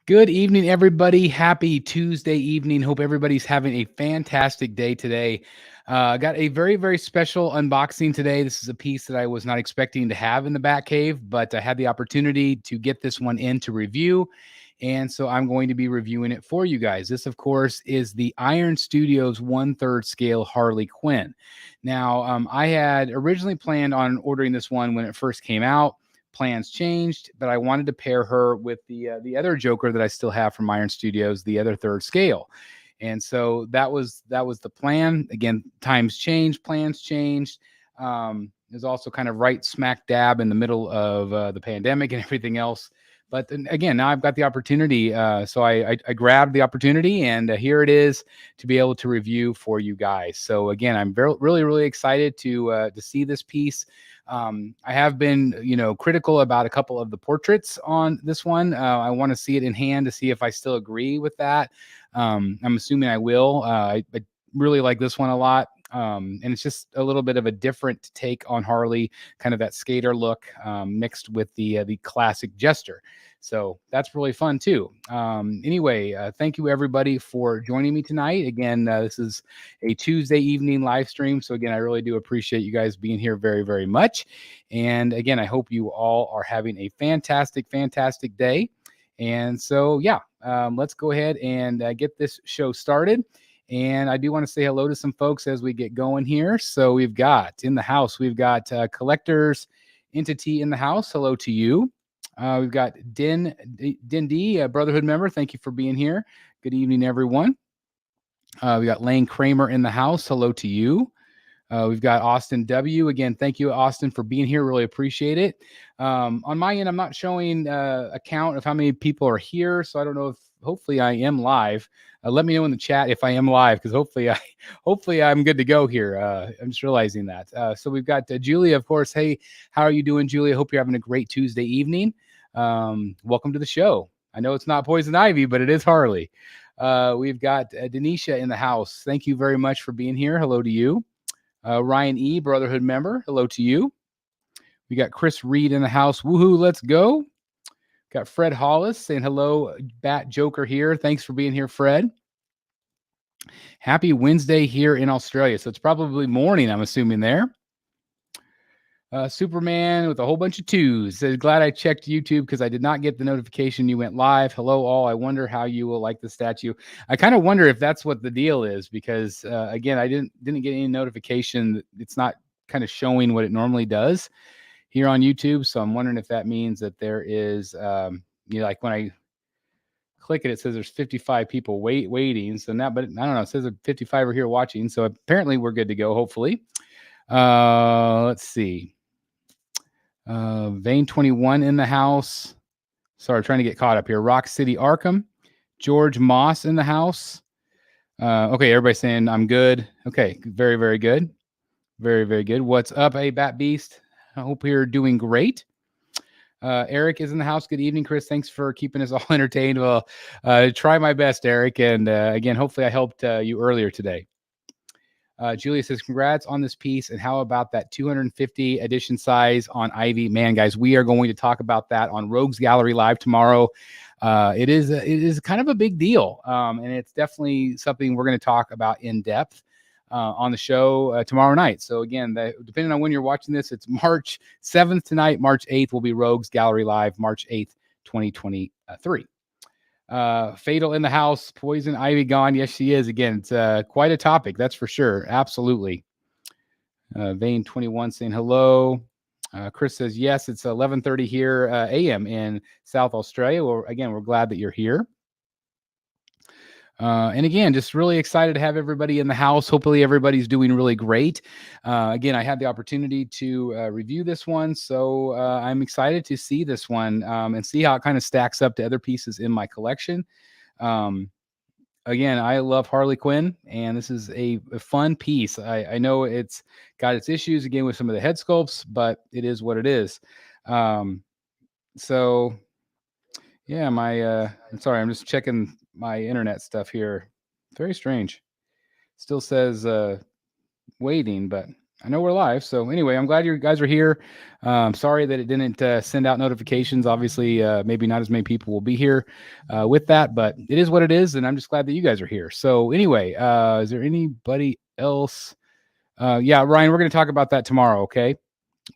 Good evening, everybody. Happy Tuesday evening. Hope everybody's having a fantastic day today. Got a very, very special unboxing today. This is a piece that I was not expecting to have in the Batcave, but I had the opportunity to get this one in to review. And so I'm going to be reviewing it for you guys. This, of course, is the Iron Studios 1/3 scale Harley Quinn. Now, I had originally planned on ordering this one when it first came out. Plans changed, but I wanted to pair her with the other Joker that I still have from Iron Studios, the other 3rd scale. And so that was the plan. Again, times changed, plans changed. It was also kind of right smack dab in the middle of the pandemic and everything else. But then, again, now I've got the opportunity. So I grabbed the opportunity, and here it is to be able to review for you guys. So again, I'm really excited to see this piece. I have been, critical about a couple of the portraits on this one. I want to see it in hand to see if I still agree with that. I'm assuming I will. I really like this one a lot. And it's just a little bit of a different take on Harley, kind of that skater look mixed with the classic jester. So that's really fun too. Anyway, thank you everybody for joining me tonight. Again, this is a Tuesday evening live stream. So again, I really do appreciate you guys being here very much. And again, I hope you all are having a fantastic day. And so, yeah, let's go ahead and get this show started. And I do want to say hello to some folks as we get going here. So we've got in the house, we've got Collectors Entity in the house. Hello to you. We've got Din D, a Brotherhood member. Thank you for being here. Good evening, everyone. We got Lane Kramer in the house. Hello to you. We've got Austin W. Again, thank you, Austin, for being here. Really appreciate it. On my end, I'm not showing a count of how many people are here, so I don't know if hopefully I am live. Let me know in the chat if I am live, because hopefully I'm good to go here. I'm just realizing that. So we've got Julia, of course. Hey, how are you doing, Julia? Hope you're having a great Tuesday evening. Welcome to the show. I know it's not Poison Ivy, but it is Harley. We've got Denisha in the house. Thank you very much for being here. Hello to you. Ryan E, Brotherhood member. Hello to you. We got Chris Reed in the house. Woohoo, let's go. Got Fred Hollis saying hello, Bat Joker here. Thanks for being here, Fred. Happy Wednesday here in Australia. So it's probably morning, I'm assuming there. Superman with a whole bunch of twos says, glad I checked YouTube because I did not get the notification you went live. Hello, all. I wonder how you will like the statue. I kind of wonder if that's what the deal is, because again, I didn't get any notification. It's not kind of showing what it normally does here on YouTube. So I'm wondering if that means that there is, like when I click it, it says there's 55 people waiting. So now, but I don't know, it says 55 are here watching. So apparently we're good to go, hopefully. Let's see. Vein 21 in the house. Sorry, trying to get caught up here. Rock City Arkham. George Moss in the house. Okay, everybody's saying I'm good. Okay, very good. Very good. What's up, hey Bat Beast? I hope you're doing great. Eric is in the house. Good evening, Chris. Thanks for keeping us all entertained. Well, try my best, Eric. And again, hopefully I helped you earlier today. Julia says, congrats on this piece. And how about that 250 edition size on Ivy? Man, guys, we are going to talk about that on Rogues Gallery Live tomorrow. It is kind of a big deal. And it's definitely something we're going to talk about in depth on the show tomorrow night. So again, depending on when you're watching this, it's March 7th tonight. March 8th will be Rogues Gallery Live, March 8th, 2023. Fatal in the house. Poison Ivy gone. Yes, she is. Again, it's quite a topic, that's for sure. Absolutely. Vein 21 saying hello. Chris says yes, it's 11:30 here a.m. in South Australia. Well, again, we're glad that you're here. And again, just really excited to have everybody in the house. Hopefully everybody's doing really great. Again, I had the opportunity to review this one, so I'm excited to see this one and see how it kind of stacks up to other pieces in my collection. Again, I love Harley Quinn, and this is a fun piece. I know it's got its issues, again, with some of the head sculpts, but it is what it is. So, yeah, I'm sorry, I'm just checking my internet stuff here. Very strange. Still says waiting, but I know we're live. So anyway, I'm glad you guys are here. Sorry that it didn't send out notifications. Obviously, maybe not as many people will be here with that, but it is what it is. And I'm just glad that you guys are here. So anyway, is there anybody else? Yeah, Ryan, we're going to talk about that tomorrow. Okay.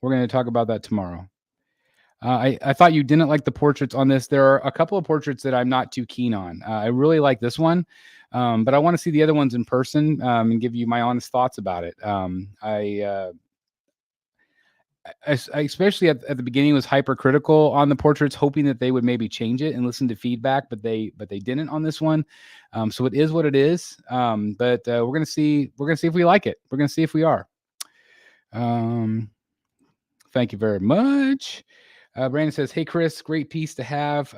We're going to talk about that tomorrow. I thought you didn't like the portraits on this. There are a couple of portraits that I'm not too keen on. I really like this one, but I want to see the other ones in person and give you my honest thoughts about it. I especially at the beginning was hypercritical on the portraits, hoping that they would maybe change it and listen to feedback, but they didn't on this one. So it is what it is. But we're gonna see if we like it. We're gonna see if we are. Thank you very much. Brandon says, "Hey Chris, great piece to have.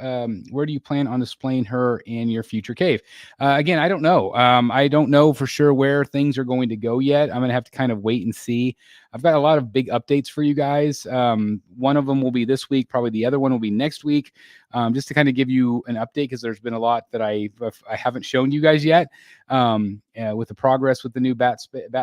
Where do you plan on displaying her in your future cave?" Again, I don't know. I don't know for sure where things are going to go yet. I'm gonna have to kind of wait and see. I've got a lot of big updates for you guys. One of them will be this week. Probably the other one will be next week. Just to kind of give you an update, because there's been a lot that I haven't shown you guys yet with the progress with the new bat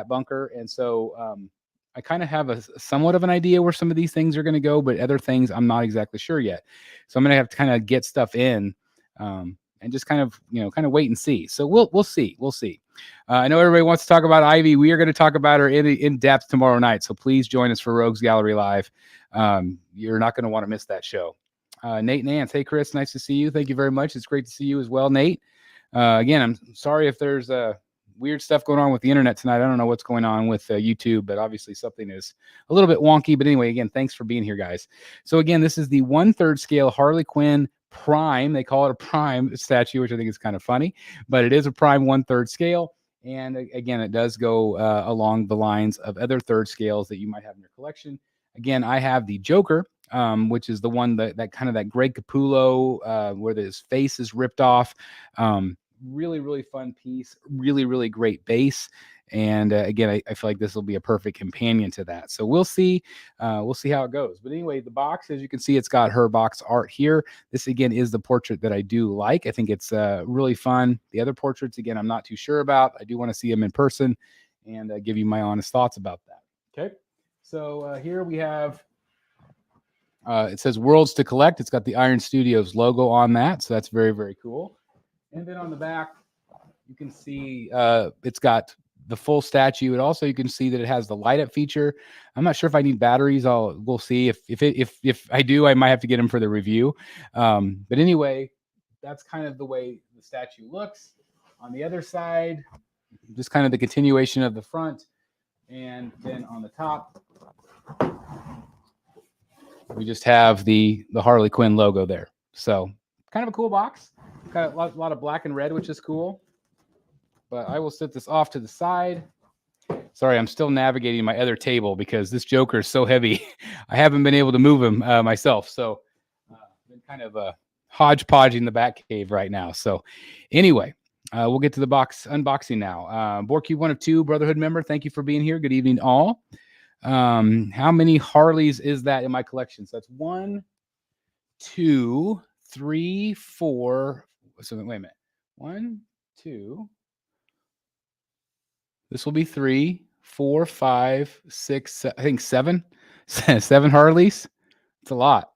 bunker, and so. I kind of have a somewhat of an idea where some of these things are going to go, but other things I'm not exactly sure yet. So I'm going to have to kind of get stuff in and just kind of wait and see. So we'll see. We'll see. I know everybody wants to talk about Ivy. We are going to talk about her in depth tomorrow night. So please join us for Rogues Gallery Live. You're not going to want to miss that show. Nate Nance. Hey, Chris. Nice to see you. Thank you very much. It's great to see you as well, Nate. Again, I'm sorry if there's weird stuff going on with the internet tonight. I don't know what's going on with YouTube, but obviously something is a little bit wonky. But anyway, again, thanks for being here, guys. So again, this is the 1/3 scale Harley Quinn Prime. They call it a Prime statue, which I think is kind of funny, but it is a Prime 1/3 scale. And again, it does go along the lines of other third scales that you might have in your collection. Again, I have the Joker, which is the one that kind of that Greg Capullo where his face is ripped off. Really fun piece, really great base, and again I feel like this will be a perfect companion to that. So we'll see how it goes. But anyway, the box, as you can see, it's got her box art here. This again is the portrait that I do like. I think it's really fun. The other portraits, again, I'm not too sure about. I do want to see them in person and give you my honest thoughts about that. Okay, so here we have it says Worlds to Collect. It's got the Iron Studios logo on that, so that's very cool. And then on the back, you can see it's got the full statue. And also you can see that it has the light up feature. I'm not sure if I need batteries. We'll see if I do, I might have to get them for the review. But anyway, that's kind of the way the statue looks. On the other side, just kind of the continuation of the front. And then on the top, we just have the Harley Quinn logo there. So kind of a cool box. Got a lot of black and red, which is cool. But I will set this off to the side. Sorry, I'm still navigating my other table because this Joker is so heavy. I haven't been able to move him myself. So been kind of hodgepodging the back cave right now. So anyway, we'll get to the box unboxing now. Borcube 1 of 2, Brotherhood member, thank you for being here. Good evening, all. How many Harleys is that in my collection? So that's 1, 2, 3, 4. So wait a minute. 1, 2. This will be 3, 4, 5, 6. I think 7. 7 Harleys. It's a lot.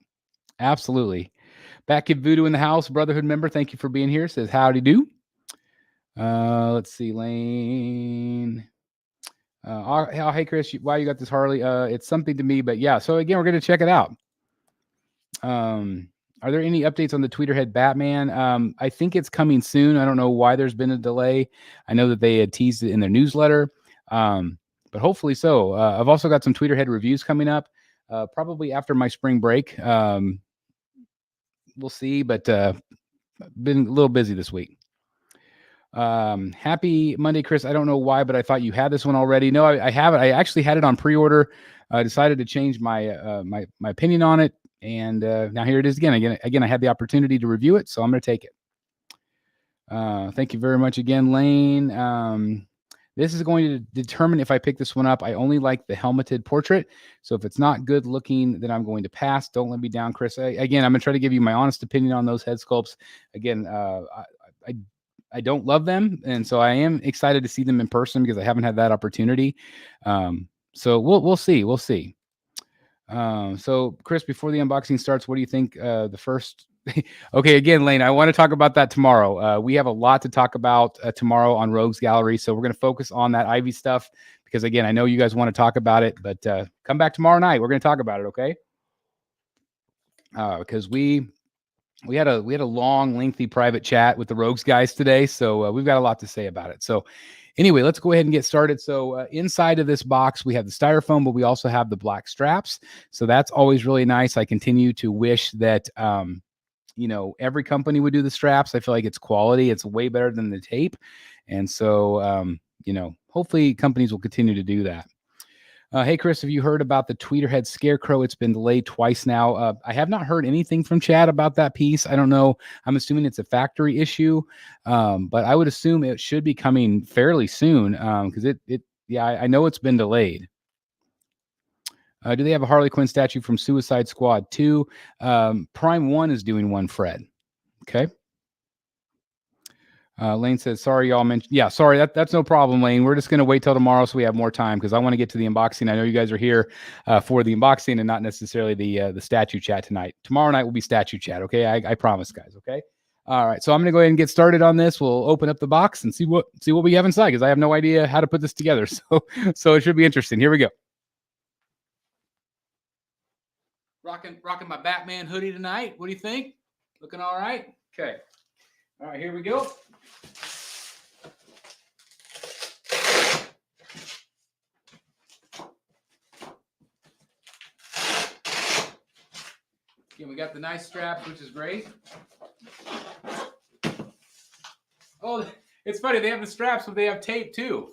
Absolutely. Back Kid Voodoo in the house. Brotherhood member. Thank you for being here. Says howdy do. Let's see, Lane. Hey Chris, why you got this Harley? It's something to me, but yeah. So again, we're gonna check it out. Are there any updates on the Tweeterhead Batman? I think it's coming soon. I don't know why there's been a delay. I know that they had teased it in their newsletter, but hopefully so. I've also got some Tweeterhead reviews coming up, probably after my spring break. We'll see, but been a little busy this week. Happy Monday, Chris. I don't know why, but I thought you had this one already. No, I haven't. I actually had it on pre-order. I decided to change my my opinion on it. And now here it is again. Again, I had the opportunity to review it, so I'm going to take it. Thank you very much again, Lane. This is going to determine if I pick this one up. I only like the helmeted portrait. So if it's not good looking, then I'm going to pass. Don't let me down, Chris. Again, I'm going to try to give you my honest opinion on those head sculpts. Again, I don't love them. And so I am excited to see them in person because I haven't had that opportunity. So we'll see. We'll see. So Chris, before the unboxing starts, what do you think? The first. Okay, again, Lane, I want to talk about that tomorrow. We have a lot to talk about tomorrow on Rogues Gallery, so we're going to focus on that Ivy stuff because, again, I know you guys want to talk about it, but come back tomorrow night. We're going to talk about it, okay? Because we had a long, lengthy private chat with the Rogues guys today, so we've got a lot to say about it. So anyway, let's go ahead and get started. So inside of this box, we have the styrofoam, but we also have the black straps. So that's always really nice. I continue to wish that every company would do the straps. I feel like it's quality. It's way better than the tape. And so, hopefully companies will continue to do that. Hey, Chris, have you heard about the Tweeterhead Scarecrow? It's been delayed twice now. I have not heard anything from Chad about that piece. I don't know. I'm assuming it's a factory issue, but I would assume it should be coming fairly soon because I know it's been delayed. Do they have a Harley Quinn statue from Suicide Squad 2? Prime 1 is doing one, Fred. Okay. Lane says, sorry, y'all mentioned. Yeah, sorry. That's no problem, Lane. We're just going to wait till tomorrow so we have more time because I want to get to the unboxing. I know you guys are here for the unboxing and not necessarily the statue chat tonight. Tomorrow night will be statue chat. Okay. I promise, guys. Okay. All right. So I'm going to go ahead and get started on this. We'll open up the box and see what we have inside because I have no idea how to put this together. So it should be interesting. Here we go. Rocking my Batman hoodie tonight. What do you think? Looking all right? Okay. All right, here we go. Again, we got the nice straps, which is great. Oh, it's funny. They have the straps, but they have tape too.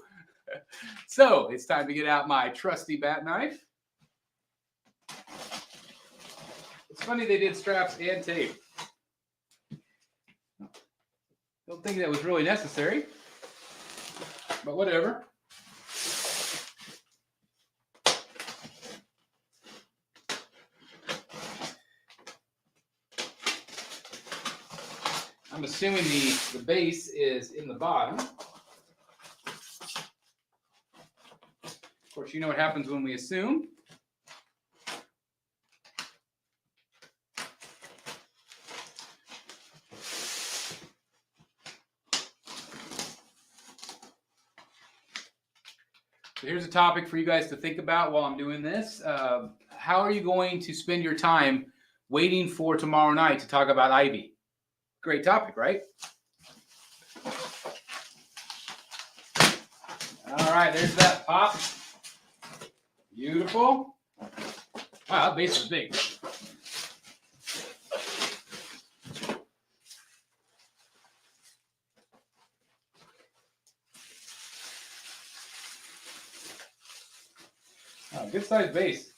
So it's time to get out my trusty bat knife. It's funny they did straps and tape. Don't think that was really necessary, but whatever. I'm assuming the base is in the bottom. Of course, you know what happens when we assume. So here's a topic for you guys to think about while I'm doing this. How are you going to spend your time waiting for tomorrow night to talk about Ivy? Great topic, right? All right, there's that pop. Beautiful. Wow, that base is big. Oh, good sized base.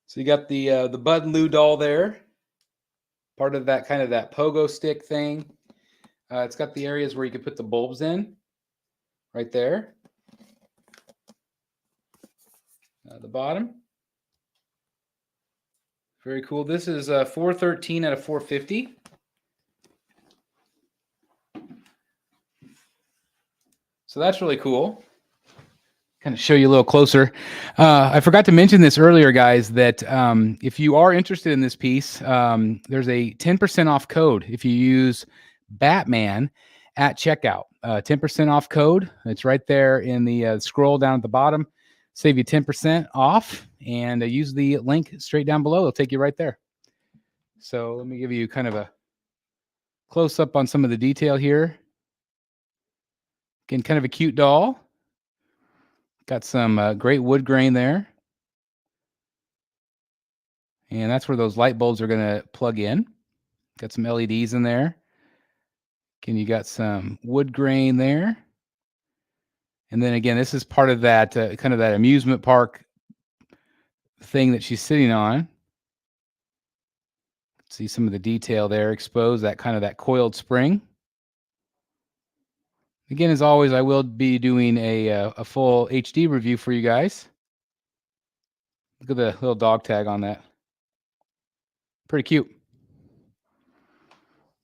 So you got the Bud and Lou doll there, part of that kind of that pogo stick thing. It's got the areas where you can put the bulbs in, right there. The bottom. Very cool. This is 413 out of 450. So that's really cool. Kind of show you a little closer. I forgot to mention this earlier, guys, that if you are interested in this piece, there's a 10% off code if you use Batman at checkout. 10% off code. It's right there in the scroll down at the bottom. Save you 10% off and use the link straight down below. It'll take you right there. So let me give you kind of a close up on some of the detail here. Again, kind of a cute doll. Got some great wood grain there. And that's where those light bulbs are going to plug in. Got some LEDs in there. Again, you got some wood grain there. And then again, this is part of that kind of that amusement park thing that she's sitting on. See some of the detail there exposed, that kind of that coiled spring. Again, as always, I will be doing a full HD review for you guys. Look at the little dog tag on that. Pretty cute.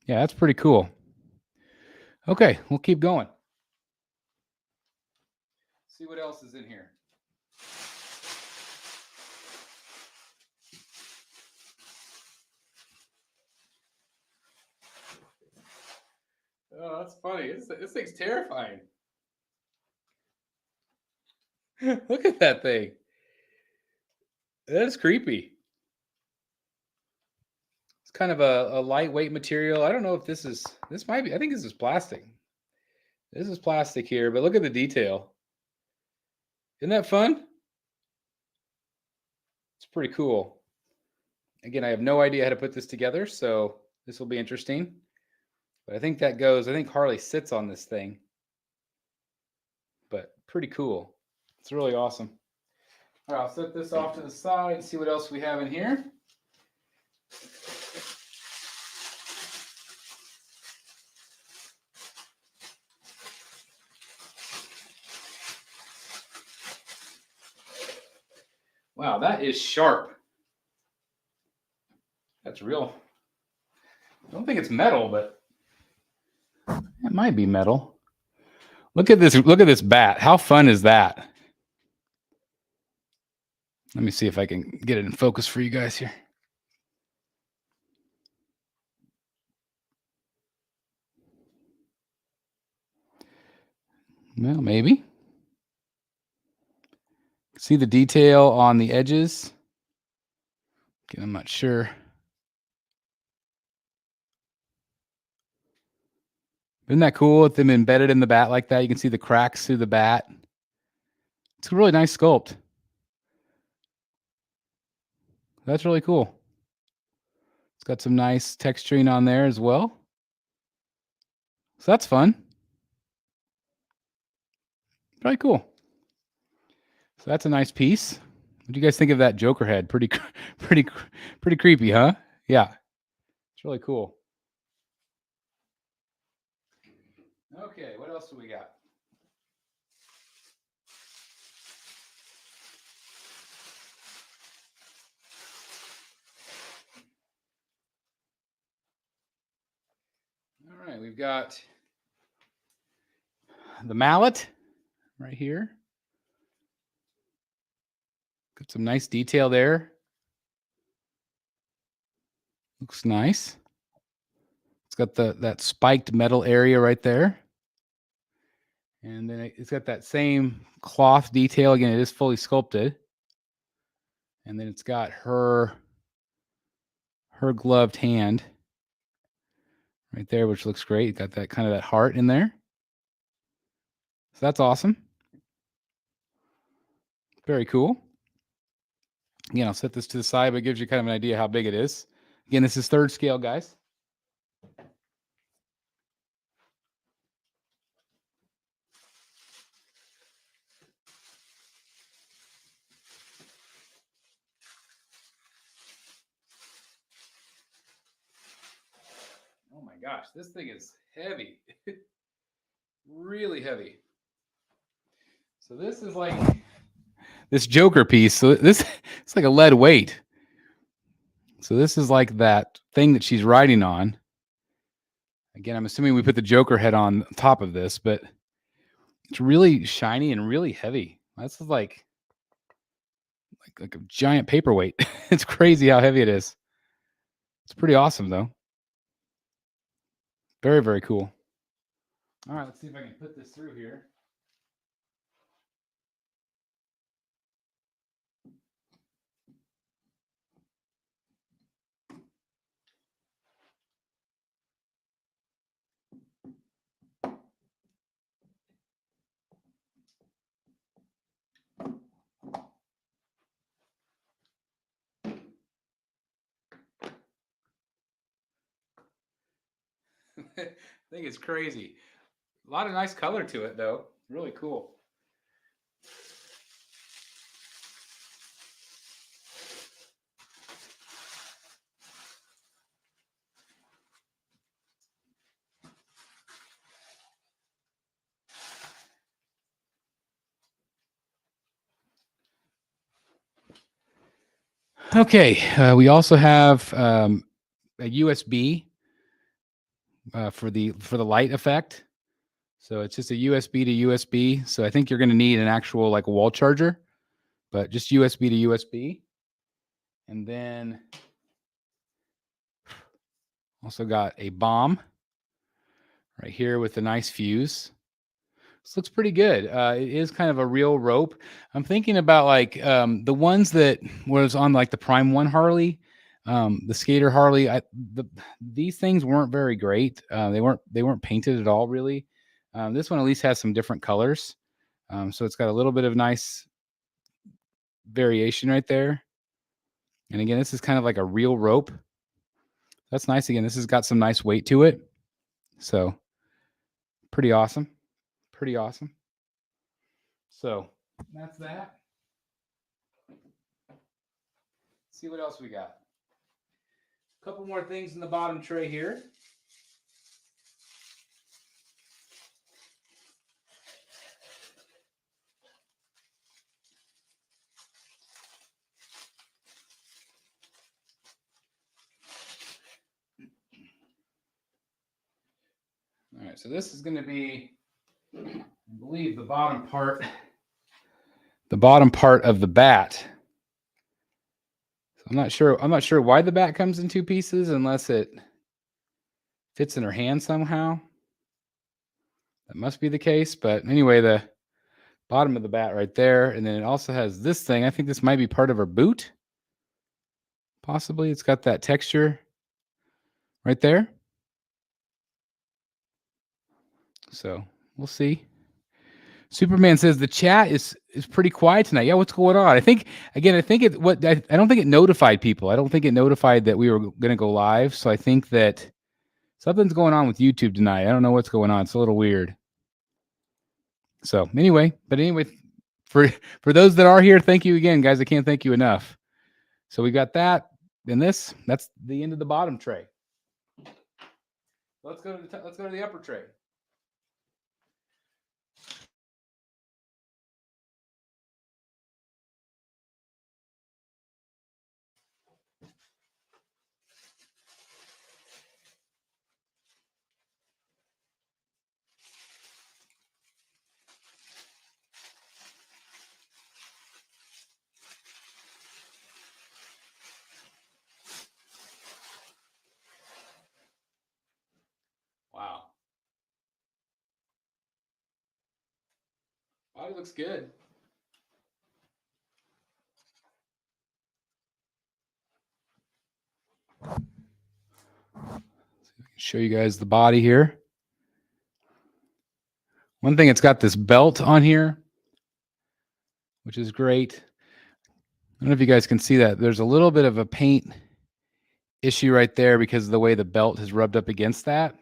Yeah, that's pretty cool. Okay, we'll keep going. See what else is in here. Oh, that's funny. This thing's terrifying. Look at that thing. That is creepy. It's kind of a lightweight material. I don't know if this might be, I think this is plastic. This is plastic here, but look at the detail. Isn't that fun? It's pretty cool. Again, I have no idea how to put this together, so this will be interesting. But I think Harley sits on this thing. But pretty cool. It's really awesome. All right, I'll set this off to the side and see what else we have in here. Wow, that is sharp. That's real. I don't think it's metal, but it might be metal. Look at this bat. How fun is that? Let me see if I can get it in focus for you guys here. Well, maybe. See the detail on the edges? Again, I'm not sure. Isn't that cool with them embedded in the bat like that? You can see the cracks through the bat. It's a really nice sculpt. That's really cool. It's got some nice texturing on there as well. So that's fun. Pretty cool. So that's a nice piece. What do you guys think of that Joker head? Pretty creepy, huh? Yeah. It's really cool. Okay, what else do we got? All right, we've got the mallet right here. Got some nice detail there. Looks nice. It's got that spiked metal area right there. And then it's got that same cloth detail. Again, it is fully sculpted. And then it's got her gloved hand right there, which looks great. It's got that kind of that heart in there. So that's awesome. Very cool. Again, I'll set this to the side, but it gives you kind of an idea how big it is. Again, this is 3rd scale, guys. Oh my gosh, this thing is heavy. Really heavy. So this is like this Joker piece. So it's like a lead weight. So this is like that thing that she's riding on. Again, I'm assuming we put the Joker head on top of this, but it's really shiny and really heavy. This is like a giant paperweight. It's crazy how heavy it is. It's pretty awesome though. Very, very cool. All right, let's see if I can put this through here. I think it's crazy. A lot of nice color to it, though. Really cool. Okay, we also have a USB for the light effect. So it's just a USB to USB. So I think you're going to need an actual like wall charger, but just USB to USB. And then also got a bomb right here with a nice fuse. This looks pretty good. It is kind of a real rope. I'm thinking about like the ones that was on like the Prime One Harley, the skater Harley. These things weren't very great. They weren't painted at all, really. This one at least has some different colors, so it's got a little bit of nice variation right there. And again, this is kind of like a real rope. That's nice. Again, this has got some nice weight to it, so pretty awesome. Pretty awesome. So that's that. Let's see what else we got. A couple more things in the bottom tray here. All right, so this is going to be, I believe, the bottom part of the bat. So I'm not sure why the bat comes in two pieces unless it fits in her hand somehow. That must be the case, but anyway, the bottom of the bat right there, and then it also has this thing. I think this might be part of her boot. Possibly. It's got that texture right there. So we'll see. Superman says the chat is pretty quiet tonight. Yeah, what's going on? I think I don't think it notified people. I don't think it notified that we were going to go live. So I think that something's going on with YouTube tonight. I don't know what's going on. It's a little weird. So anyway, for those that are here, thank you again, guys. I can't thank you enough. So we got that. And that's the end of the bottom tray. Let's go to the upper tray. Wow. Body looks good. Show you guys the body here. One thing, it's got this belt on here, which is great. I don't know if you guys can see that. There's a little bit of a paint issue right there because of the way the belt has rubbed up against that.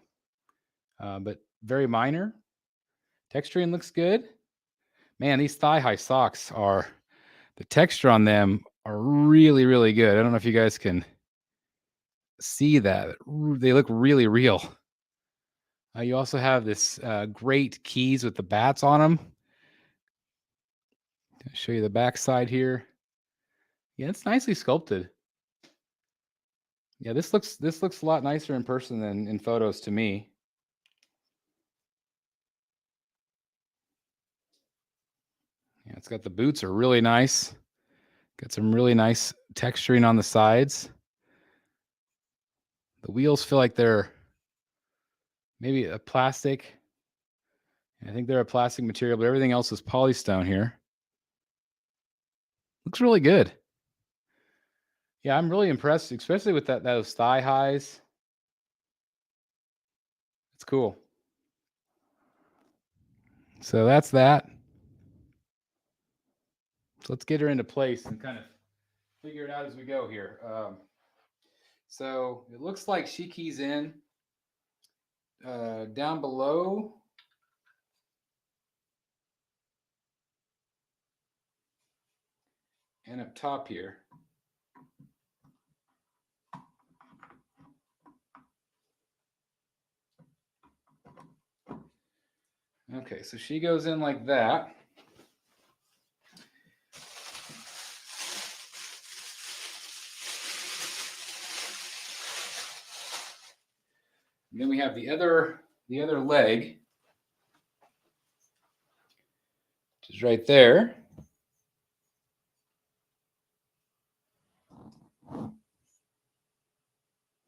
But very minor. Texturing looks good. Man, these thigh-high socks the texture on them are really, really good. I don't know if you guys can see that. They look really real. You also have this great keys with the bats on them. I'll show you the back side here. Yeah, it's nicely sculpted. Yeah, this looks a lot nicer in person than in photos to me. Yeah, it's got the boots are really nice. Got some really nice texturing on the sides. The wheels feel like they're maybe a plastic. I think they're a plastic material, but everything else is polystone here. Looks really good. Yeah, I'm really impressed, especially with those thigh highs. It's cool. So that's that. So let's get her into place and kind of figure it out as we go here. So it looks like she keys in down below. And up top here. Okay, so she goes in like that. have the other leg, which is right there.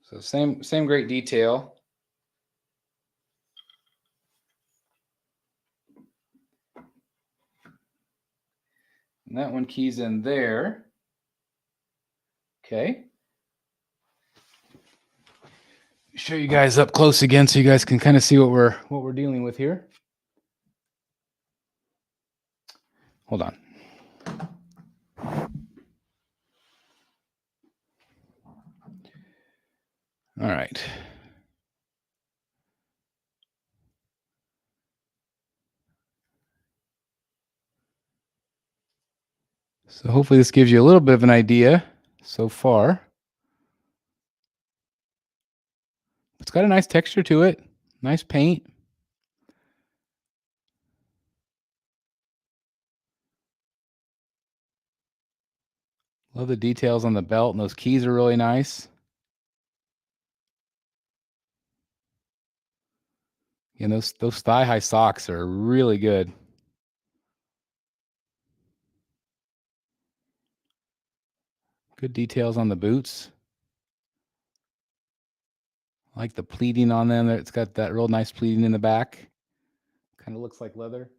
So same great detail. And that one keys in there. Okay. Show you guys up close again so you guys can kind of see what we're dealing with here. Hold on. All right. So hopefully this gives you a little bit of an idea so far. It's got a nice texture to it. Nice paint. Love the details on the belt, and those keys are really nice. And those thigh-high socks are really good. Good details on the boots. I like the pleating on them. It's got that real nice pleating in the back. Kind of looks like leather.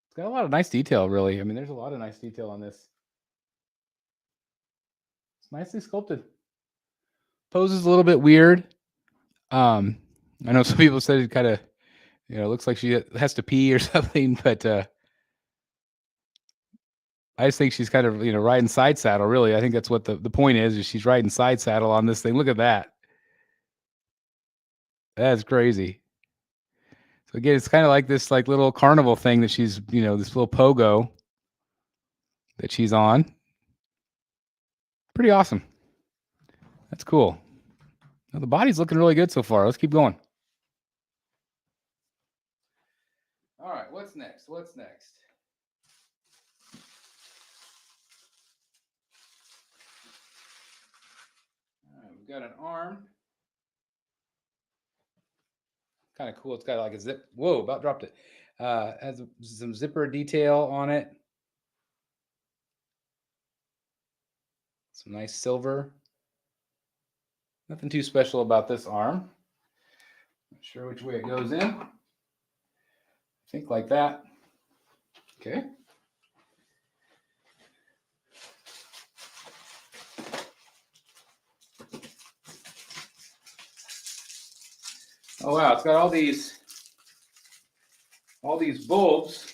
It's got a lot of nice detail, really. I mean, there's a lot of nice detail on this. It's nicely sculpted. Pose is a little bit weird. I know some people said it kind of, looks like she has to pee or something, but I just think she's kind of, riding side saddle, really. I think that's what the point is she's riding side saddle on this thing. Look at that. That's crazy. So again, it's kind of like this little carnival thing that she's, this little pogo that she's on. Pretty awesome. That's cool. Now, the body's looking really good so far. Let's keep going. All right, what's next? All right, we've got an arm. Kind of cool. It's got like a zip. Whoa, about dropped it. Has some zipper detail on it. Some nice silver. Nothing too special about this arm. Not sure which way it goes in. I think like that. Okay. Oh wow, it's got all these bulbs.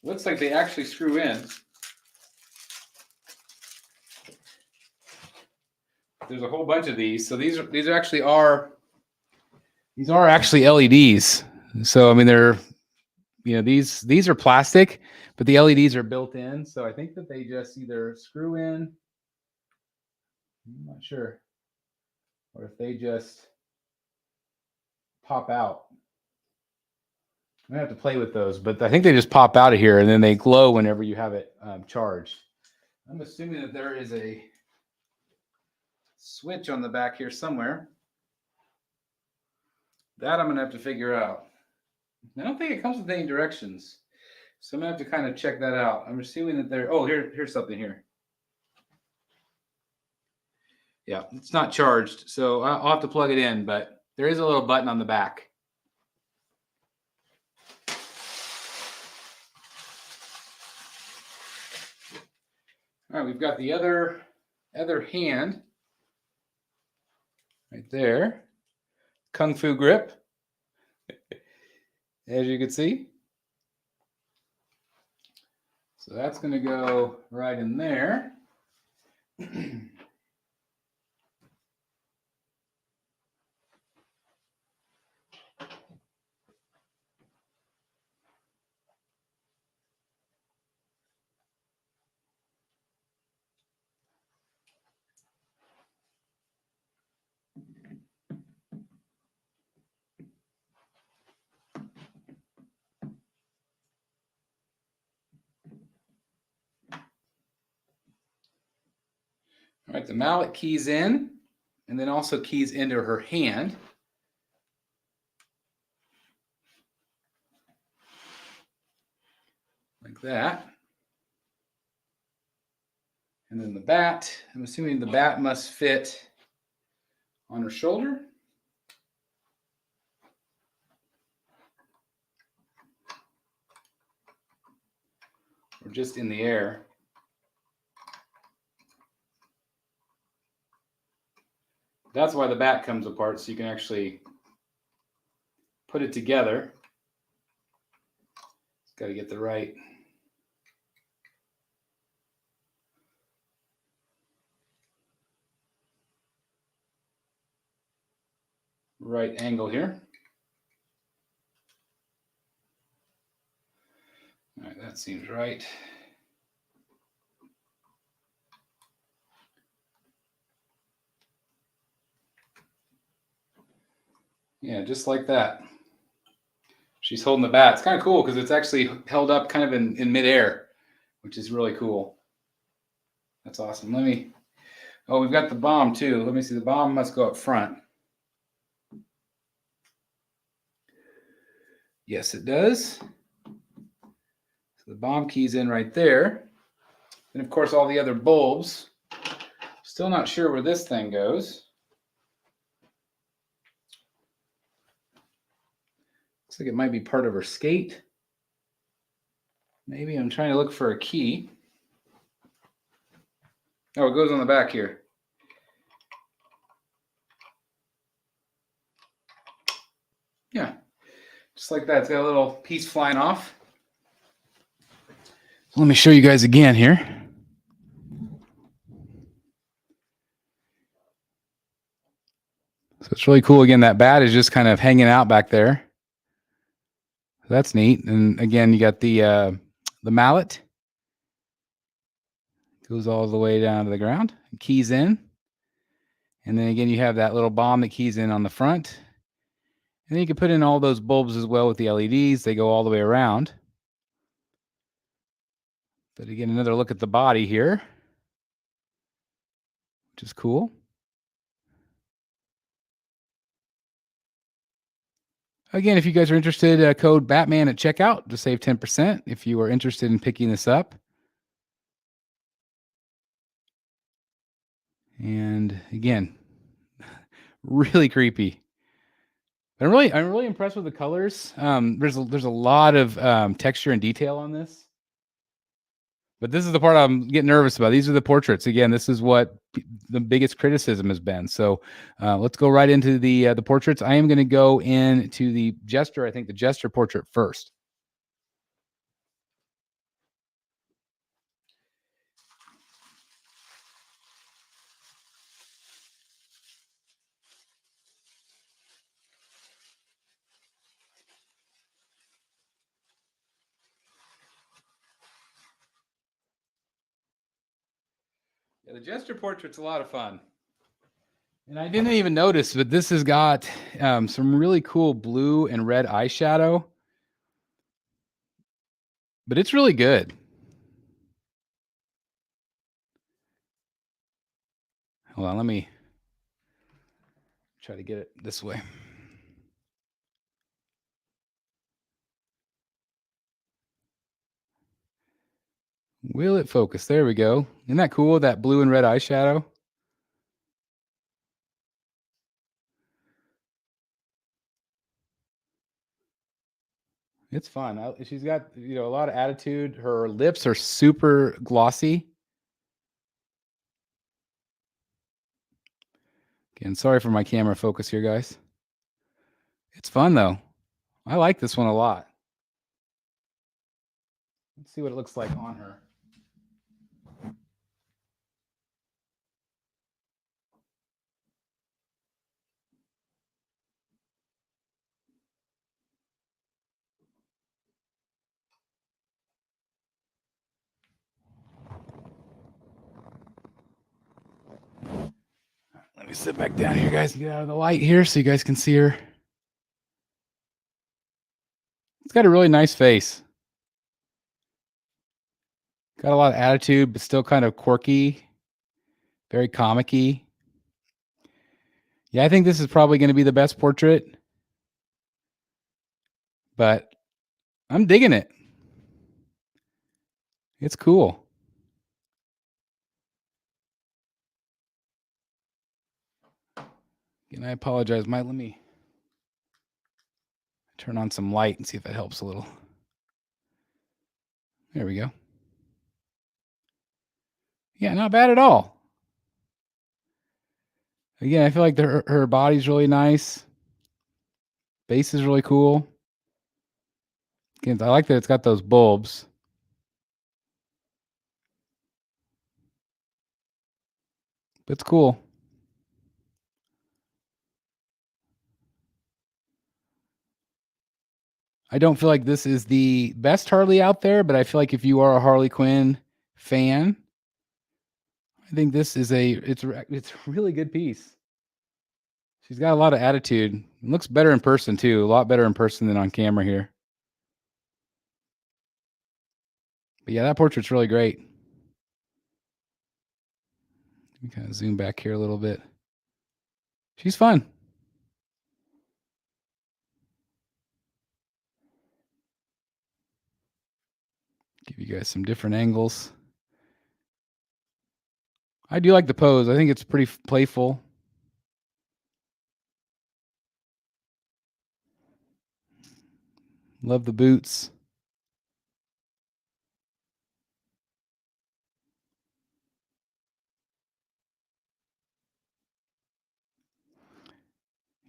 Looks like they actually screw in. There's a whole bunch of these. So these are actually LEDs. So I mean they're these are plastic, but the LEDs are built in. So I think that they just either screw in. I'm not sure. Or if they just pop out. I'm gonna have to play with those, but I think they just pop out of here and then they glow whenever you have it charged. I'm assuming that there is a switch on the back here somewhere. That I'm gonna have to figure out. I don't think it comes with any directions, so I'm gonna have to kind of check that out. I'm assuming that there. Oh, here's something here. Yeah, it's not charged, so I'll have to plug it in, but there is a little button on the back. All right, we've got the other hand right there. Kung Fu grip, as you can see. So that's going to go right in there. All right, the mallet keys in. and then also keys into her hand. Like that. And then the bat, I'm assuming the bat must fit on her shoulder. Or just in the air. That's why the bat comes apart, so you can actually put it together. Got to get the right angle here. All right, that seems right. Yeah, just like that. She's holding the bat. It's kind of cool because it's actually held up kind of in midair, which is really cool. That's awesome. Oh, we've got the bomb too. Let me see. The bomb must go up front. Yes, it does. So the bomb key's in right there. And of course, all the other bulbs. Still not sure where this thing goes. Looks like it might be part of her skate. Maybe I'm trying to look for a key. Oh, it goes on the back here. Yeah, just like that. It's got a little piece flying off. So let me show you guys again here. So it's really cool. Again, that bat is just kind of hanging out back there. That's neat. And again, you got the mallet. Goes all the way down to the ground. Keys in. And then again, you have that little bomb that keys in on the front. And then you can put in all those bulbs as well with the LEDs. They go all the way around. But again, another look at the body here, which is cool. Again, if you guys are interested, code Batman at checkout to save 10% if you are interested in picking this up. And again, really creepy. I'm really impressed with the colors. There's a lot of texture and detail on this. But this is the part I'm getting nervous about. These are the portraits. Again, this is what the biggest criticism has been. So let's go right into the portraits. I am going to go into the Jester. I think the Jester portrait first. Yeah, the Jester portrait's a lot of fun. And I didn't even notice, but this has got some really cool blue and red eyeshadow. But it's really good. Hold on, let me try to get it this way. Will it focus? There we go. Isn't that cool, that blue and red eyeshadow? It's fun. She's got, a lot of attitude. Her lips are super glossy. Again, sorry for my camera focus here, guys. It's fun, though. I like this one a lot. Let's see what it looks like on her. Let me sit back down here, guys, and get out of the light here so you guys can see her. It's got a really nice face. Got a lot of attitude, but still kind of quirky, very comic-y. Yeah, I think this is probably going to be the best portrait, but I'm digging it. It's cool. And I apologize. Let me turn on some light and see if that helps a little. There we go. Yeah, not bad at all. Again, I feel like her body's really nice. Base is really cool. Again, I like that it's got those bulbs. It's cool. I don't feel like this is the best Harley out there, but I feel like if you are a Harley Quinn fan, I think this is it's a really good piece. She's got a lot of attitude. It looks better in person too. A lot better in person than on camera here. But yeah, that portrait's really great. Let me kind of zoom back here a little bit. She's fun. Give you guys some different angles. I do like the pose. I think it's pretty playful. Love the boots.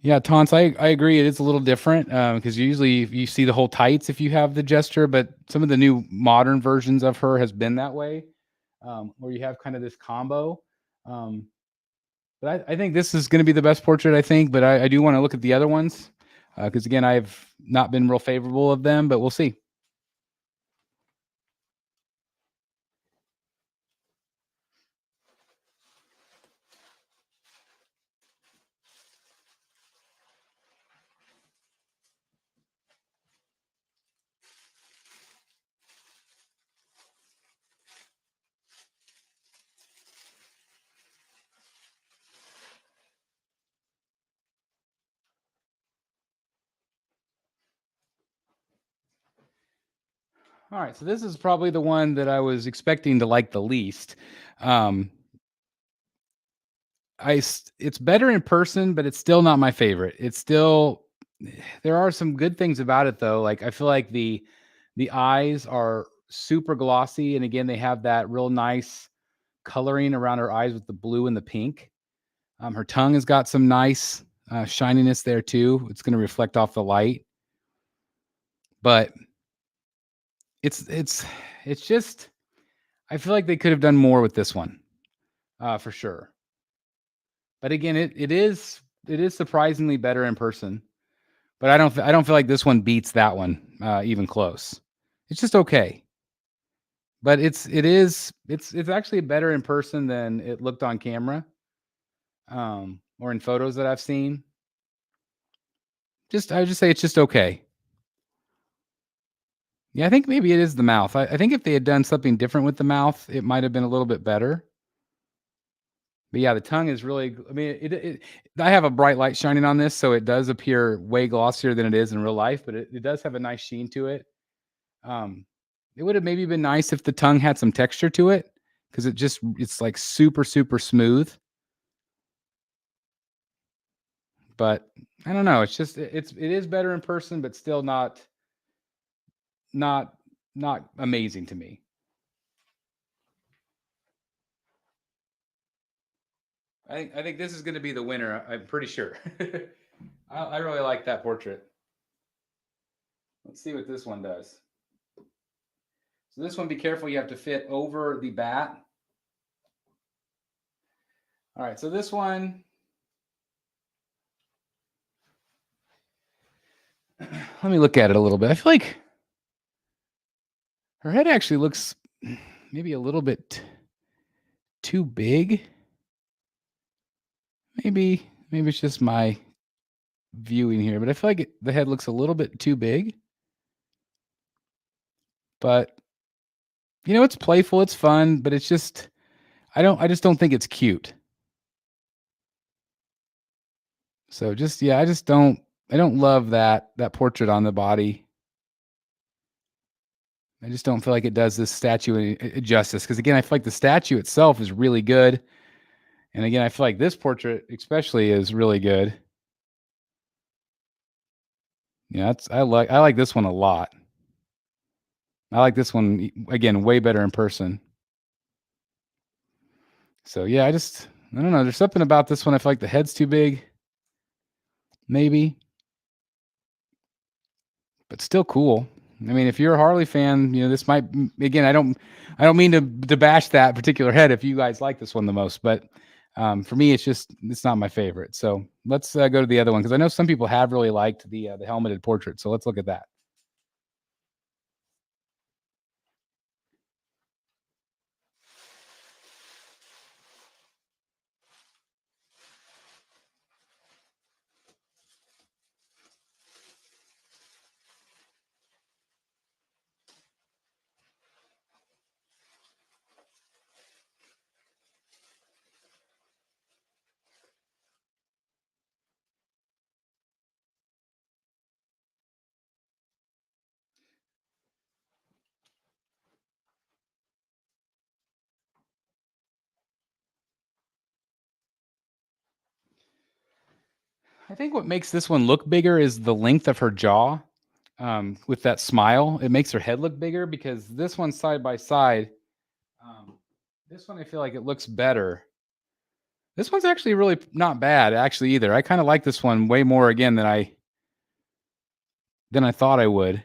Yeah, taunts. I agree. It is a little different because usually you see the whole tights if you have the gesture, but some of the new modern versions of her has been that way, where you have kind of this combo. Um, but I think this is going to be the best portrait. I think, but I do want to look at the other ones because again, I've not been real favorable of them, but we'll see. All right, so this is probably the one that I was expecting to like the least. Um, it's better in person, but it's still not my favorite. It's still there are some good things about it though. Like I feel like the eyes are super glossy, and again, they have that real nice coloring around her eyes with the blue and the pink. Her tongue has got some nice shininess there too. It's going to reflect off the light, but it's it's it's just I feel like they could have done more with this one for sure. But again, it is surprisingly better in person. But I don't feel like this one beats that one even close. It's just okay. But it's actually better in person than it looked on camera, or in photos that I've seen. I would just say it's just okay. Yeah, I think maybe it is the mouth. I think if they had done something different with the mouth, it might have been a little bit better. But yeah, the tongue is really. I mean, I have a bright light shining on this, so it does appear way glossier than it is in real life. But it does have a nice sheen to it. Um, it would have maybe been nice if the tongue had some texture to it because it's like super super smooth. But I don't know. It's just it is better in person, but still not not amazing to me. I think this is going to be the winner. I'm pretty sure. I really like that portrait. Let's see what this one does. So this one, be careful. You have to fit over the bat. All right. So this one, let me look at it a little bit. I feel like her head actually looks maybe a little bit too big. Maybe it's just my viewing here, but I feel like the head looks a little bit too big. But it's playful, it's fun, but it's just I just don't think it's cute. So just yeah, I don't love that portrait on the body. I just don't feel like it does this statue any justice. Because again, I feel like the statue itself is really good, and again, I feel like this portrait especially is really good. Yeah, that's I like this one a lot. I like this one again way better in person. So yeah, I don't know. There's something about this one. I feel like the head's too big, maybe, but still cool. I mean, if you're a Harley fan, this might again. I don't mean to bash that particular head if you guys like this one the most, but for me, it's not my favorite. So let's go to the other one because I know some people have really liked the helmeted portrait. So let's look at that. I think what makes this one look bigger is the length of her jaw. With that smile, it makes her head look bigger because this one side by side, um, this one I feel like it looks better. This one's actually really not bad, actually either. I kind of like this one way more again than I thought I would.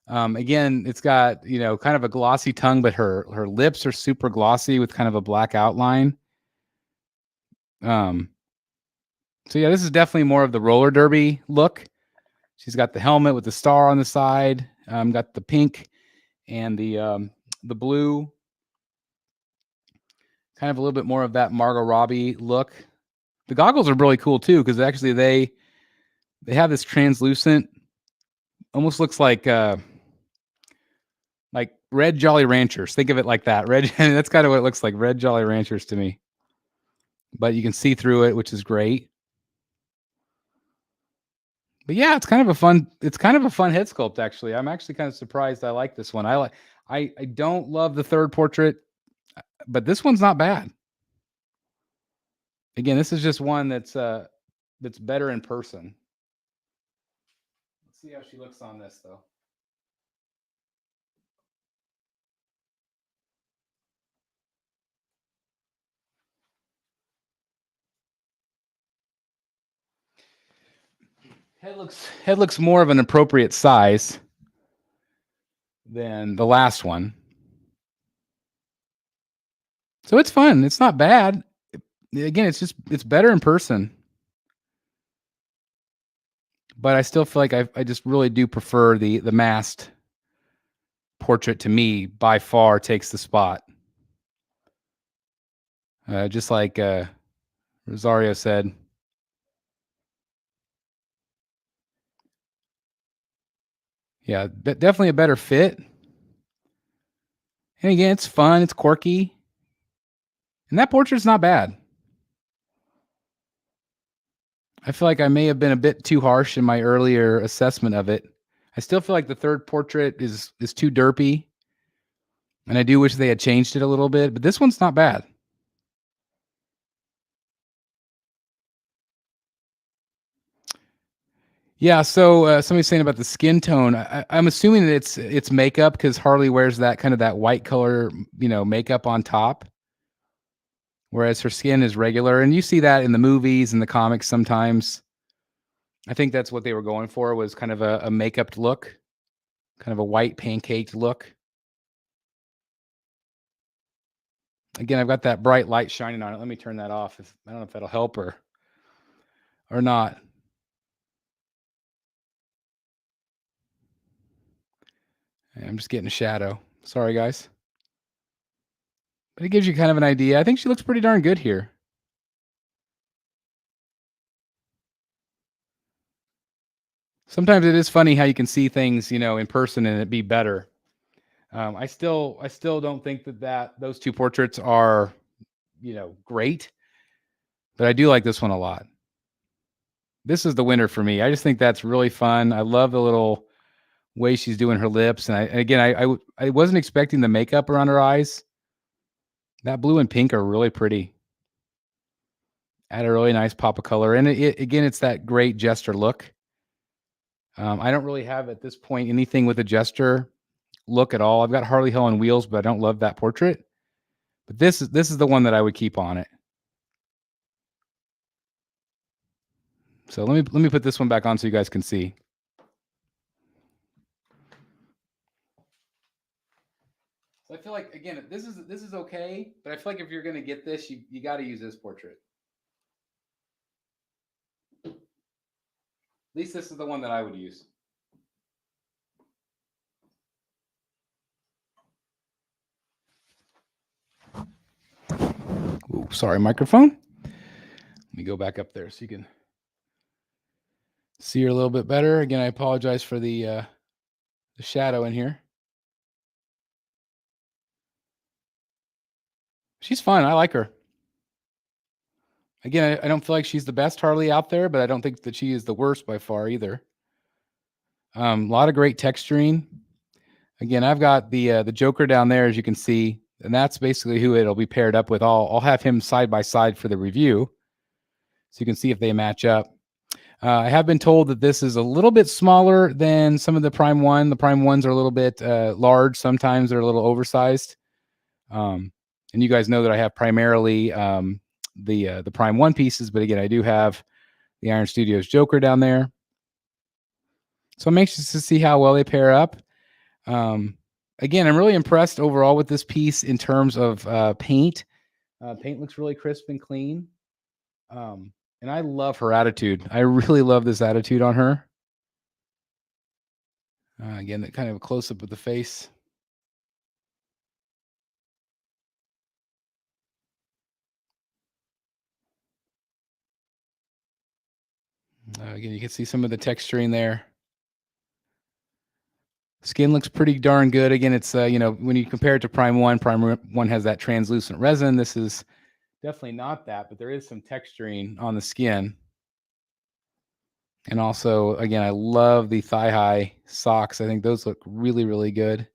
Again, it's got kind of a glossy tongue, but her lips are super glossy with kind of a black outline. Um, so yeah, this is definitely more of the roller derby look. She's got the helmet with the star on the side. Got the pink and the blue. Kind of a little bit more of that Margot Robbie look. The goggles are really cool too because actually they have this translucent, almost looks like red Jolly Ranchers. Think of it like that. Red. That's kind of what it looks like. Red Jolly Ranchers to me. But you can see through it, which is great. But yeah, it's kind of a fun. It's kind of a fun head sculpt. Actually, I'm actually kind of surprised. I like this one. I don't love the third portrait, but this one's not bad. Again, this is just one that's better in person. Let's see how she looks on this though. Head looks more of an appropriate size than the last one. So it's fun. It's not bad. Again, it's better in person. But I still feel like I just really do prefer the masked portrait to me by far takes the spot. Just like Rosario said. Yeah, definitely a better fit. And again, it's fun, it's quirky. And that portrait's not bad. I feel like I may have been a bit too harsh in my earlier assessment of it. I still feel like the third portrait is too derpy, and I do wish they had changed it a little bit, but this one's not bad. Yeah, so somebody's saying about the skin tone. I'm assuming that it's makeup because Harley wears that kind of that white color, makeup on top, whereas her skin is regular, and you see that in the movies and the comics sometimes. I think that's what they were going for was kind of a makeup look, kind of a white pancaked look. Again, I've got that bright light shining on it. Let me turn that off. I don't know if that'll help or not. I'm just getting a shadow. Sorry, guys. But it gives you kind of an idea. I think she looks pretty darn good here. Sometimes it is funny how you can see things, in person and it be better. I still don't think that those two portraits are, great, but I do like this one a lot. This is the winner for me. I just think that's really fun. I love the little way she's doing her lips. And I wasn't expecting the makeup around her eyes. That blue and pink are really pretty. Add a really nice pop of color. And again, it's that great gesture look. I don't really have at this point anything with a gesture look at all. I've got Harley Hill on wheels, but I don't love that portrait. But this is the one that I would keep on it. So let me put this one back on so you guys can see. So I feel like, again, this is okay, but I feel like if you're gonna get this, you got to use this portrait. At least this is the one that I would use. Ooh, sorry, microphone. Let me go back up there so you can see her a little bit better. Again, I apologize for the shadow in here. She's fun. I like her. Again, I don't feel like she's the best Harley out there, but I don't think that she is the worst by far either. A lot of great texturing. Again, I've got the Joker down there, as you can see, and that's basically who it'll be paired up with. I'll have him side by side for the review, so you can see if they match up. I have been told that this is a little bit smaller than some of the Prime 1. The Prime 1s are a little bit large. Sometimes they're a little oversized. And you guys know that I have primarily the Prime 1 pieces, but again, I do have the Iron Studios Joker down there. So I'm anxious to see how well they pair up. Again, I'm really impressed overall with this piece in terms of paint. Paint looks really crisp and clean. And I love her attitude. I really love this attitude on her. Again, that kind of a close-up of the face. Again, you can see some of the texturing there. Skin looks pretty darn good. Again, it's, when you compare it to Prime 1 has that translucent resin. This is definitely not that, but there is some texturing on the skin. And also, again, I love the thigh-high socks. I think those look really, really good.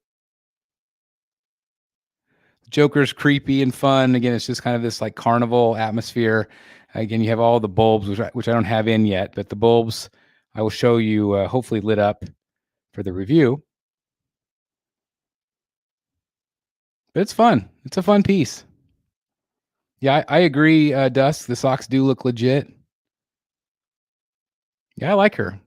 Joker's creepy and fun. Again, it's just kind of this like carnival atmosphere. Again, you have all the bulbs, which I don't have in yet, but the bulbs I will show you hopefully lit up for the review. But it's fun. It's a fun piece. Yeah, I agree, Dusk. The socks do look legit. Yeah, I like her.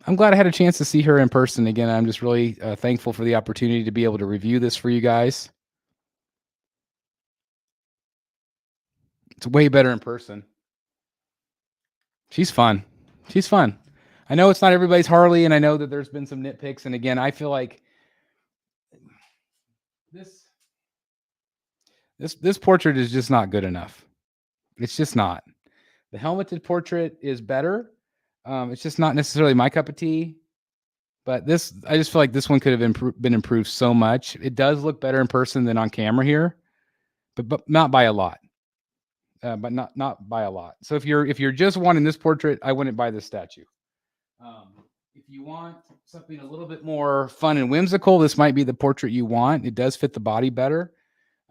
I'm glad I had a chance to see her in person. Again, I'm just really thankful for the opportunity to be able to review this for you guys. It's way better in person. She's fun. She's fun. I know it's not everybody's Harley, and I know that there's been some nitpicks. And again, I feel like this portrait is just not good enough. It's just not. The helmeted portrait is better. It's just not necessarily my cup of tea. But I just feel like this one could have been improved so much. It does look better in person than on camera here, but not by a lot. But not by a lot. So if you're just wanting this portrait, I wouldn't buy this statue. If you want something a little bit more fun and whimsical, this might be the portrait you want. It does fit the body better.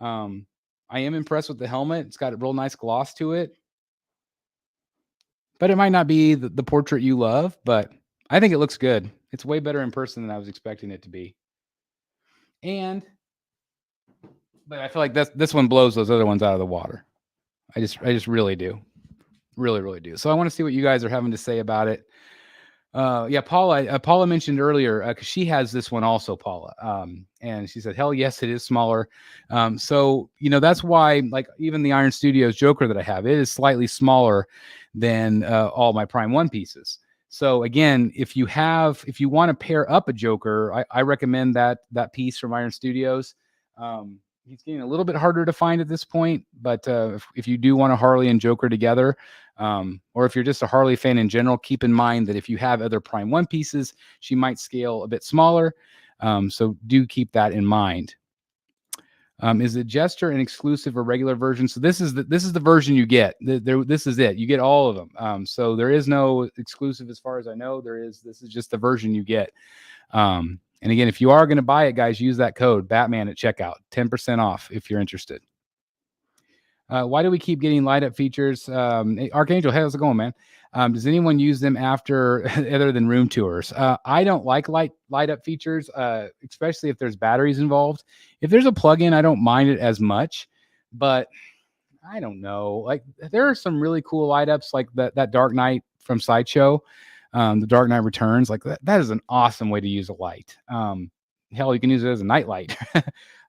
I am impressed with the helmet. It's got a real nice gloss to it. But it might not be the portrait you love, but I think it looks good. It's way better in person than I was expecting it to be. But I feel like this one blows those other ones out of the water. I just really do. Really, really do. So I want to see what you guys are having to say about it. Yeah, Paula mentioned earlier, because she has this one also, Paula. And she said, hell yes, it is smaller. So, that's why, like, even the Iron Studios Joker that I have, it is slightly smaller than all my Prime 1 pieces. So again, if you want to pair up a Joker, I recommend that piece from Iron Studios. He's getting a little bit harder to find at this point, but if you do want a Harley and Joker together, or if you're just a Harley fan in general, keep in mind that if you have other Prime 1 pieces, she might scale a bit smaller. So do keep that in mind. Is it Jester an exclusive or regular version? So this is the version you get. This is it. You get all of them. So there is no exclusive as far as I know. This is just the version you get. And again, if you are going to buy it, guys, use that code Batman at checkout, 10% off if you're interested. Why do we keep getting light up features? Archangel, hey, how's it going, man? Does anyone use them after other than room tours? I don't like light up features, especially if there's batteries involved. If there's a plug-in, I don't mind it as much, but I don't know. Like there are some really cool light ups, like that Dark Knight from Sideshow, the Dark Knight Returns. Like that is an awesome way to use a light. Hell, you can use it as a night light.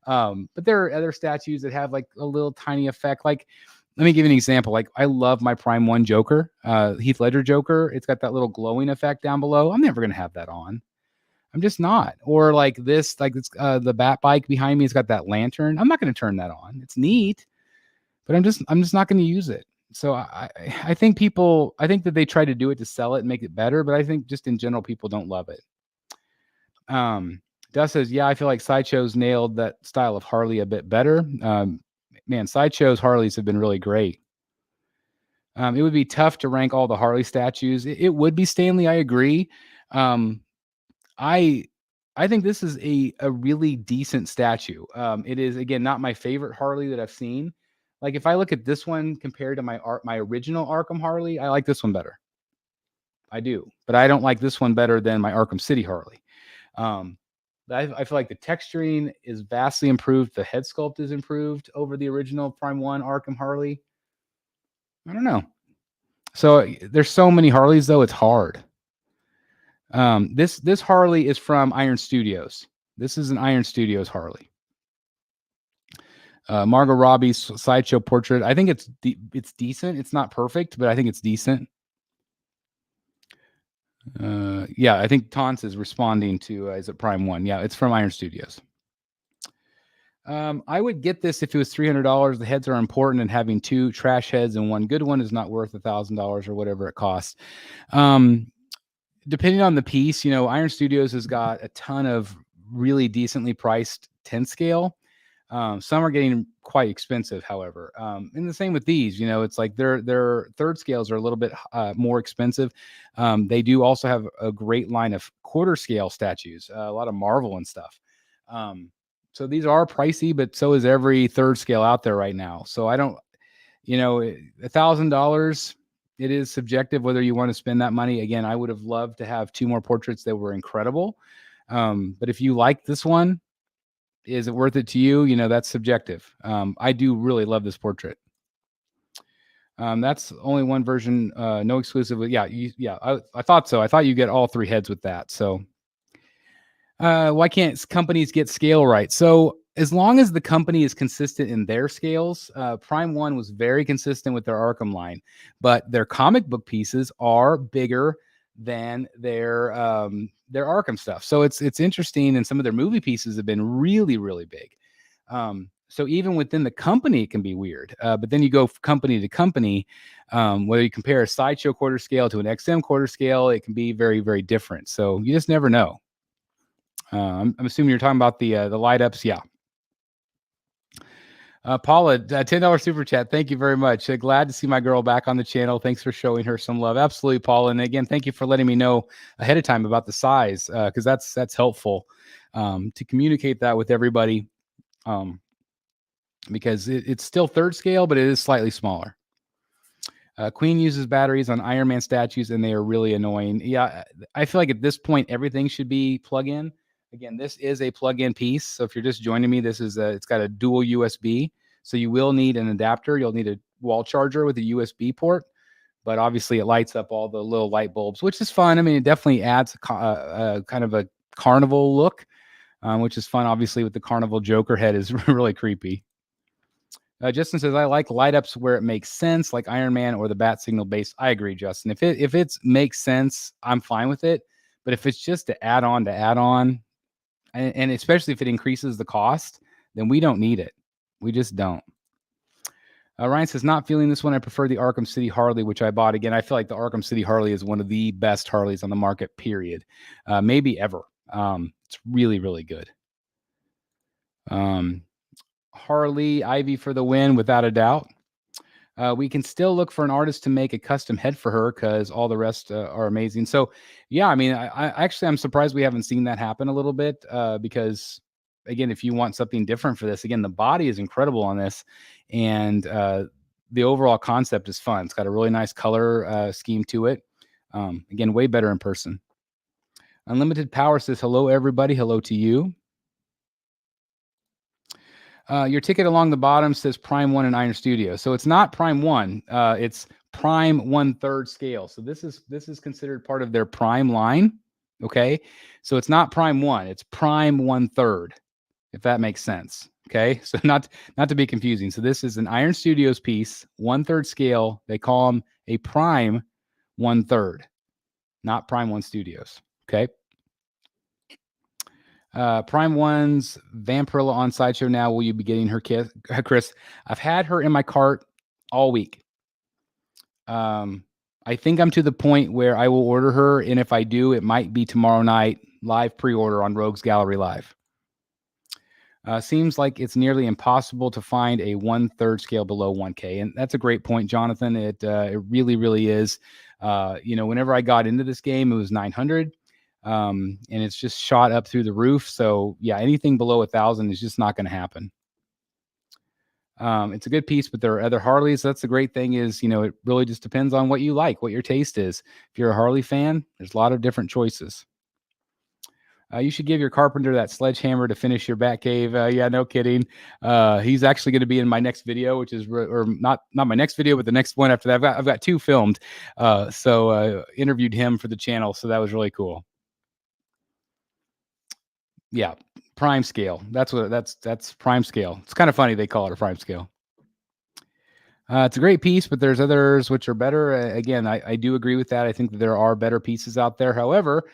But there are other statues that have like a little tiny effect. Like, let me give you an example. Like, I love my Prime 1 Joker, Heath Ledger Joker. It's got that little glowing effect down below. I'm never gonna have that on. I'm just not. Or like this, like it's the Bat bike behind me. It's got that lantern. I'm not gonna turn that on. It's neat, but I'm just not gonna use it. So I think that they try to do it to sell it and make it better, but I think just in general people don't love it. Dust says, yeah, I feel like Sideshow's nailed that style of Harley a bit better. Man, Sideshow's Harleys have been really great. It would be tough to rank all the Harley statues. It would be, Stanley. I agree. I think this is a really decent statue. It is, again, not my favorite Harley that I've seen. Like if I look at this one compared to my original Arkham Harley, I like this one better. I do, but I don't like this one better than my Arkham City Harley. I feel like the texturing is vastly improved. The head sculpt is improved over the original Prime 1 Arkham Harley. I don't know. So there's so many Harleys, though, it's hard. This Harley is from Iron Studios. This is an Iron Studios Harley. Margot Robbie's Sideshow portrait. I think it's decent. It's not perfect, but I think it's decent. Yeah, I think Tons is responding to is it Prime 1? Yeah, it's from Iron Studios. I would get this if it was $300. The heads are important, and having two trash heads and one good one is not worth $1,000 or whatever it costs. Depending on the piece, Iron Studios has got a ton of really decently priced 10 scale. Some are getting quite expensive, however. And the same with these, it's like their third scales are a little bit more expensive. They do also have a great line of quarter scale statues, a lot of Marvel and stuff. So these are pricey, but so is every third scale out there right now. So I don't, $1,000, it is subjective whether you want to spend that money. Again, I would have loved to have two more portraits that were incredible. But if you like this one, is it worth it to you? That's subjective. I do really love this portrait. That's only one version, no exclusive. Yeah, I thought so. I thought you get all three heads with that. So why can't companies get scale right? So as long as the company is consistent in their scales, Prime 1 was very consistent with their Arkham line, but their comic book pieces are bigger than their Arkham stuff. So it's interesting, and some of their movie pieces have been really, really big. So even within the company, it can be weird. But then you go company to company, whether you compare a Sideshow quarter scale to an XM quarter scale, it can be very, very different. So you just never know. I'm assuming you're talking about the light ups. Yeah. Paula, $10 super chat. Thank you very much. Glad to see my girl back on the channel. Thanks for showing her some love. Absolutely, Paula. And again, thank you for letting me know ahead of time about the size, because that's helpful to communicate that with everybody, because it's still third scale, but it is slightly smaller. Queen uses batteries on Iron Man statues, and they are really annoying. Yeah, I feel like at this point, everything should be plug-in. Again, this is a plug-in piece. So if you're just joining me, it's got a dual USB. So you will need an adapter. You'll need a wall charger with a USB port, but obviously it lights up all the little light bulbs, which is fun. I mean, it definitely adds a kind of a carnival look, which is fun. Obviously with the carnival Joker head is really creepy. Justin says, I like light ups where it makes sense, like Iron Man or the bat signal base. I agree, Justin. If it makes sense, I'm fine with it. But if it's just to add on, and especially if it increases the cost, then we don't need it. We just don't. Ryan says, not feeling this one. I prefer the Arkham City Harley, which I bought. Again, I feel like the Arkham City Harley is one of the best Harleys on the market, period. Maybe ever. It's really, really good. Harley, Ivy for the win, without a doubt. We can still look for an artist to make a custom head for her because all the rest are amazing. So, yeah, I mean, I'm surprised we haven't seen that happen a little bit because, again, if you want something different for this, again, the body is incredible on this, and the overall concept is fun. It's got a really nice color scheme to it. Again, way better in person. Unlimited Power says, hello, everybody. Hello to you. Your ticket along the bottom says Prime 1 and Iron Studio. So it's not Prime 1. It's Prime 1/3 scale. So this is considered part of their Prime line. Okay. So it's not Prime 1. It's Prime 1/3, if that makes sense. Okay. So not to be confusing. So this is an Iron Studios piece, 1/3 scale. They call them a Prime 1/3, not Prime 1 Studios. Okay. Prime One's Vampirilla on Sideshow now. Will you be getting her, Chris? I've had her in my cart all week. I think I'm to the point where I will order her, and if I do, it might be tomorrow night, live pre-order on Rogues Gallery Live. Seems like it's nearly impossible to find a 1/3 scale below 1K, and that's a great point, Jonathan. It really, really is. Whenever I got into this game, it was 900. And it's just shot up through the roof. So yeah, anything below 1,000 is just not going to happen. It's a good piece, but there are other Harleys. That's the great thing is, it really just depends on what you like, what your taste is. If you're a Harley fan, there's a lot of different choices. You should give your carpenter that sledgehammer to finish your Batcave. Yeah, no kidding. He's actually going to be in my next video, which is or not my next video, but the next one after that. I've got 2 filmed. So interviewed him for the channel, so that was really cool. Yeah, Prime Scale. That's Prime Scale. It's kind of funny they call it a Prime Scale. It's a great piece, but there's others which are better. Again, I do agree with that. I think that there are better pieces out there. However,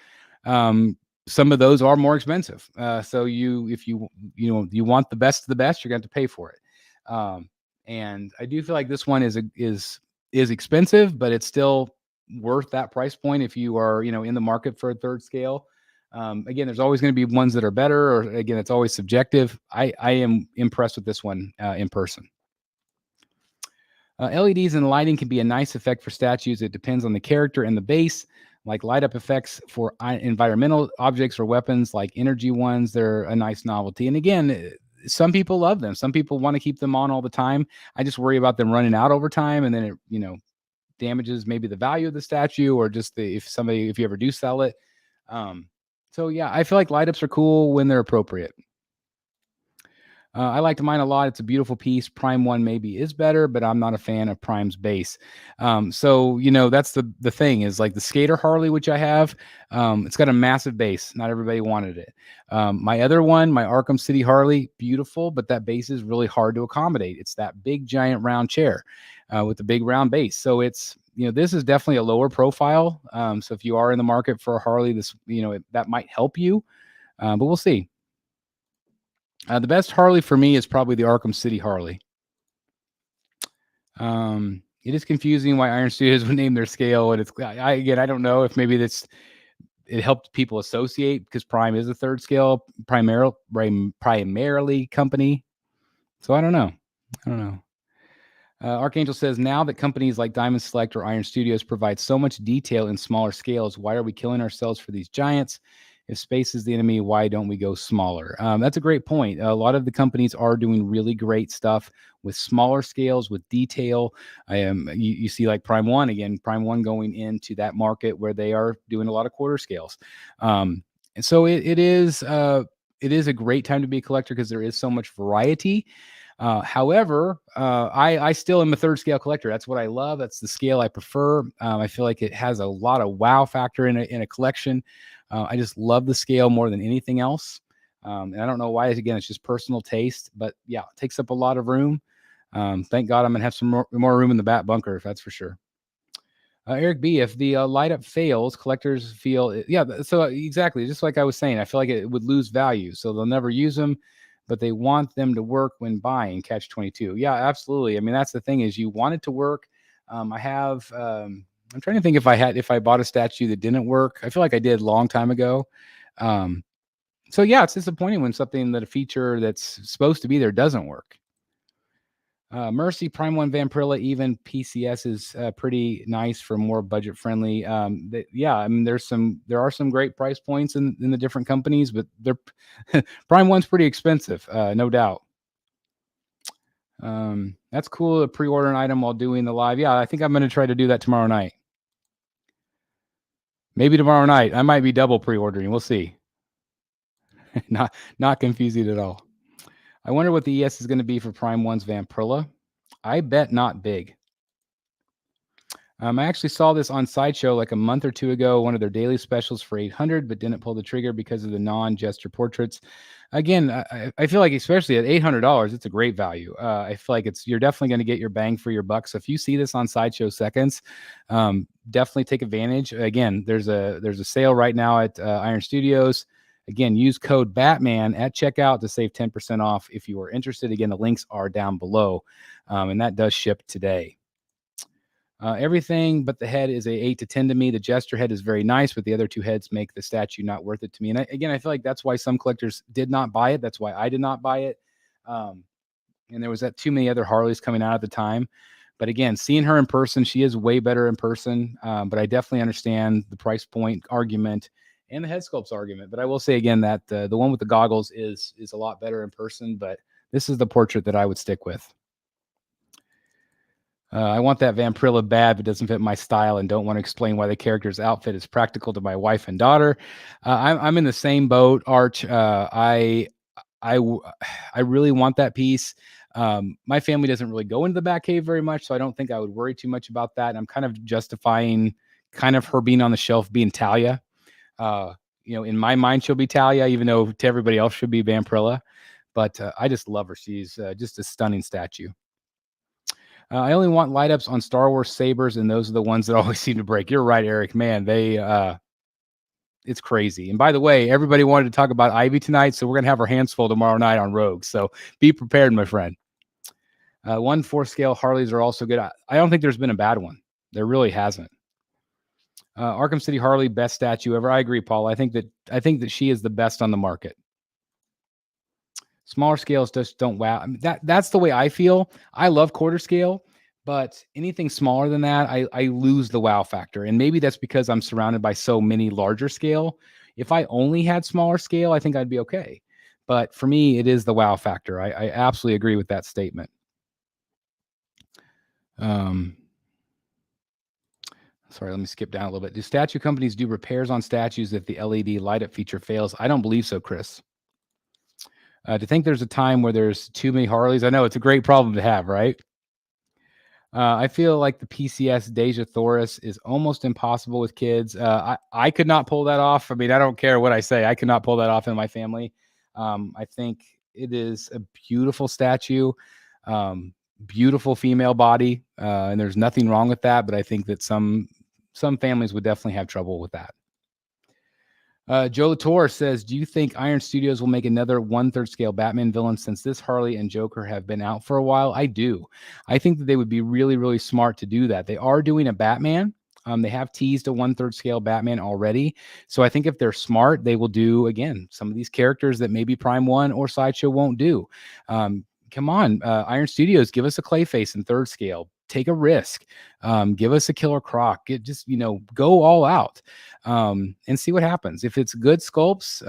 some of those are more expensive. So if you want the best of the best, you're going to have to pay for it. And I do feel like this one is expensive, but it's still worth that price point if you are in the market for a 3rd scale. Again, there's always going to be ones that are better, or again, it's always subjective. I am impressed with this one in person. LEDs and lighting can be a nice effect for statues. It depends on the character and the base. Like light up effects for environmental objects or weapons, like energy ones, they're a nice novelty. And again, some people love them. Some people want to keep them on all the time. I just worry about them running out over time, and then it damages maybe the value of the statue, or just if you ever do sell it. So yeah, I feel like light ups are cool when they're appropriate. I liked mine a lot. It's a beautiful piece. Prime 1 maybe is better, but I'm not a fan of Prime's base. So that's the thing is, like the Skater Harley, which I have, it's got a massive base. Not everybody wanted it. My other one, my Arkham City Harley, beautiful, but that base is really hard to accommodate. It's that big giant round chair with the big round base. So it's this is definitely a lower profile. So if you are in the market for a Harley, this that might help you, but we'll see. The best Harley for me is probably the Arkham City Harley. It is confusing why Iron Studios would name their scale, and I don't know if maybe it helped people associate, because Prime is a 3rd scale primarily company. So I don't know. Archangel says, now that companies like Diamond Select or Iron Studios provide so much detail in smaller scales, why are we killing ourselves for these giants? If space is the enemy, why don't we go smaller? That's a great point. A lot of the companies are doing really great stuff with smaller scales, with detail. You see like Prime 1 going into that market where they are doing a lot of quarter scales. And so it is a great time to be a collector because there is so much variety. However, I still am a 3rd scale collector. That's what I love. That's the scale I prefer. I feel like it has a lot of wow factor in a collection. I just love the scale more than anything else. And I don't know why. Again, it's just personal taste. But yeah, it takes up a lot of room. Thank God I'm going to have some more room in the bat bunker, if that's for sure. Eric B, if the light up fails, collectors feel, so exactly, just like I was saying, I feel like it would lose value. So they'll never use them, but they want them to work when buying. Catch 22. Yeah, absolutely. I mean, that's the thing is you want it to work. I'm trying to think if I bought a statue that didn't work. I feel like I did a long time ago. So yeah, it's disappointing when something that a feature that's supposed to be there doesn't work. Mercy Prime One Vampirilla, even PCS is pretty nice for more budget friendly. Yeah, I mean, there are some great price points in the different companies, but they're Prime One's pretty expensive, no doubt. That's cool to pre-order an item while doing the live. Yeah, I think I'm going to try to do that tomorrow night. Maybe tomorrow night. I might be double pre-ordering. We'll see. Not confusing at all. I wonder what the ES is going to be for Prime One's Vampirilla. I bet not big. I actually saw this on Sideshow like a month or two ago, one of their daily specials for 800, but didn't pull the trigger because of the non-gesture portraits. Again, I feel like especially at $800, it's a great value. I feel like you're definitely going to get your bang for your buck. So if you see this on Sideshow Seconds, definitely take advantage. Again, there's a sale right now at Iron Studios. Again, use code Batman at checkout to save 10% off if you are interested. Again, the links are down below, and that does ship today. Everything but the head is a 8 to 10 to me. The gesture head is very nice, but the other two heads make the statue not worth it to me. And I feel like that's why some collectors did not buy it. That's why I did not buy it. And there was too many other Harleys coming out at the time. But again, seeing her in person, she is way better in person. But I definitely understand the price point argument and the head sculpts argument. But I will say again that the one with the goggles is a lot better in person. But this is the portrait that I would stick with. I want that Vampirilla bad, but doesn't fit my style, and don't want to explain why the character's outfit is practical to my wife and daughter. I'm in the same boat, Arch. I really want that piece. My family doesn't really go into the Batcave very much, so I don't think I would worry too much about that. And I'm kind of justifying kind of her being on the shelf being Talia. In my mind, she'll be Talia, even though to everybody else should be Vampirilla. But I just love her. She's just a stunning statue. I only want light ups on Star Wars sabers, and those are the ones that always seem to break. You're right, Eric. Man, it's crazy. And by the way, everybody wanted to talk about Ivy tonight, so we're gonna have our hands full tomorrow night on Rogue. So be prepared, my friend. 1/4 scale Harleys are also good. I don't think there's been a bad one. There really hasn't. Arkham City Harley, best statue ever. I agree, Paul. I think that she is the best on the market. Smaller scales just don't wow. I mean, that's the way I feel. I love quarter scale, but anything smaller than that, I lose the wow factor. And maybe that's because I'm surrounded by so many larger scale. If I only had smaller scale, I think I'd be okay. But for me, it is the wow factor. I absolutely agree with that statement. Sorry, let me skip down a little bit. Do statue companies do repairs on statues if the LED light up feature fails? I don't believe so, Chris. To think there's a time where there's too many Harleys. I know it's a great problem to have, right? I feel like the PCS Deja Thoris is almost impossible with kids. I could not pull that off. I mean, I don't care what I say. I could not pull that off in my family. I think it is a beautiful statue, beautiful female body, and there's nothing wrong with that. But I think that some families would definitely have trouble with that. Joe Latour says, do you think Iron Studios will make another 1/3 scale Batman villain since this Harley and Joker have been out for a while? I do. I think that they would be really, really smart to do that. They are doing a Batman. They have teased a 1/3 scale Batman already. So I think if they're smart, they will do, again, some of these characters that maybe Prime One or Sideshow won't do. Come on, Iron Studios, give us a Clayface in 3rd scale. Take a risk. Give us a Killer Croc. Go all out and see what happens. If it's good sculpts,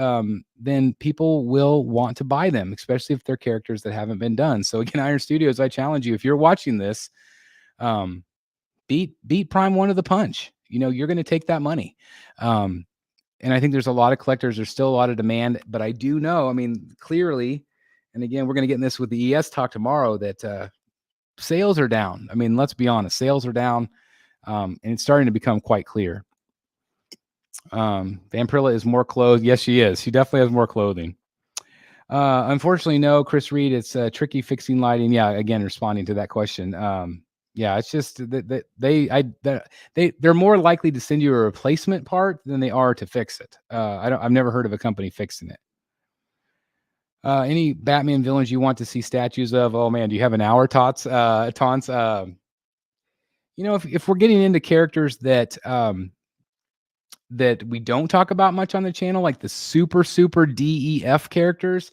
then people will want to buy them, especially if they're characters that haven't been done. So again, Iron Studios, I challenge you, if you're watching this, beat Prime One to the punch. You're going to take that money. And I think there's a lot of collectors. There's still a lot of demand, but I do know, I mean, clearly, and again, we're going to get in this with the ES talk tomorrow, that sales are down. I mean, let's be honest, sales are down, and it's starting to become quite clear. Vampirilla is more clothed. Yes, she is. She definitely has more clothing. Unfortunately, no, Chris Reed, it's tricky fixing lighting. Yeah, again, responding to that question. Yeah, it's just that they're more likely to send you a replacement part than they are to fix it. I've never heard of a company fixing it. Any Batman villains you want to see statues of? Oh man, do you have an hour, Taunts? If we're getting into characters that that we don't talk about much on the channel, like the super DEF characters.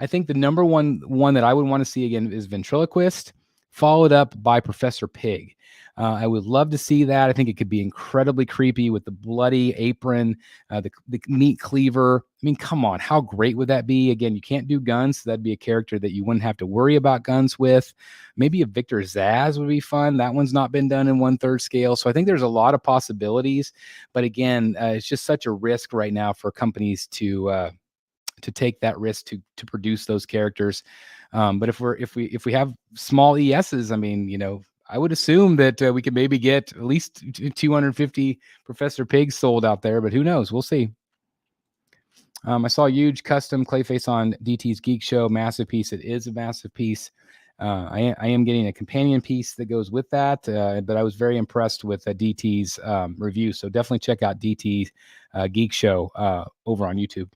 I think the number one that I would want to see again is Ventriloquist, followed up by Professor Pig. I would love to see that. I think it could be incredibly creepy with the bloody apron, the meat cleaver. I mean, come on, how great would that be? Again, you can't do guns, so that'd be a character that you wouldn't have to worry about guns with. Maybe a Victor Zsasz would be fun. That one's not been done in 1/3 scale. So I think there's a lot of possibilities. But again, it's just such a risk right now for companies to take that risk to produce those characters. But if we have small ESs, I mean, I would assume that we could maybe get at least 250 Professor Pigs sold out there, but who knows? We'll see. I saw a huge custom Clayface on DT's Geek Show, massive piece. It is a massive piece. I am getting a companion piece that goes with that, but I was very impressed with DT's review. So definitely check out DT's Geek Show over on YouTube.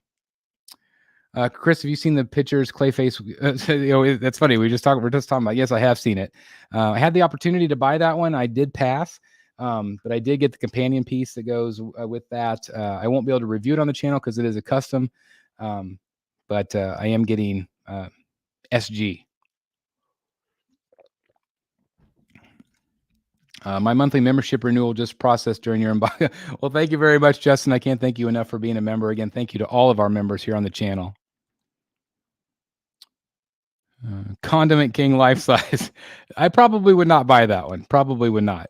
Chris, have you seen the pictures? Clayface, that's funny. We're just talking about. Yes, I have seen it. I had the opportunity to buy that one. I did pass, but I did get the companion piece that goes with that. I won't be able to review it on the channel because it is a custom, but I am getting SG. My monthly membership renewal just processed during your unboxing. Well, thank you very much, Justin. I can't thank you enough for being a member. Again, thank you to all of our members here on the channel. Condiment King life size. I probably would not buy that one. Probably would not.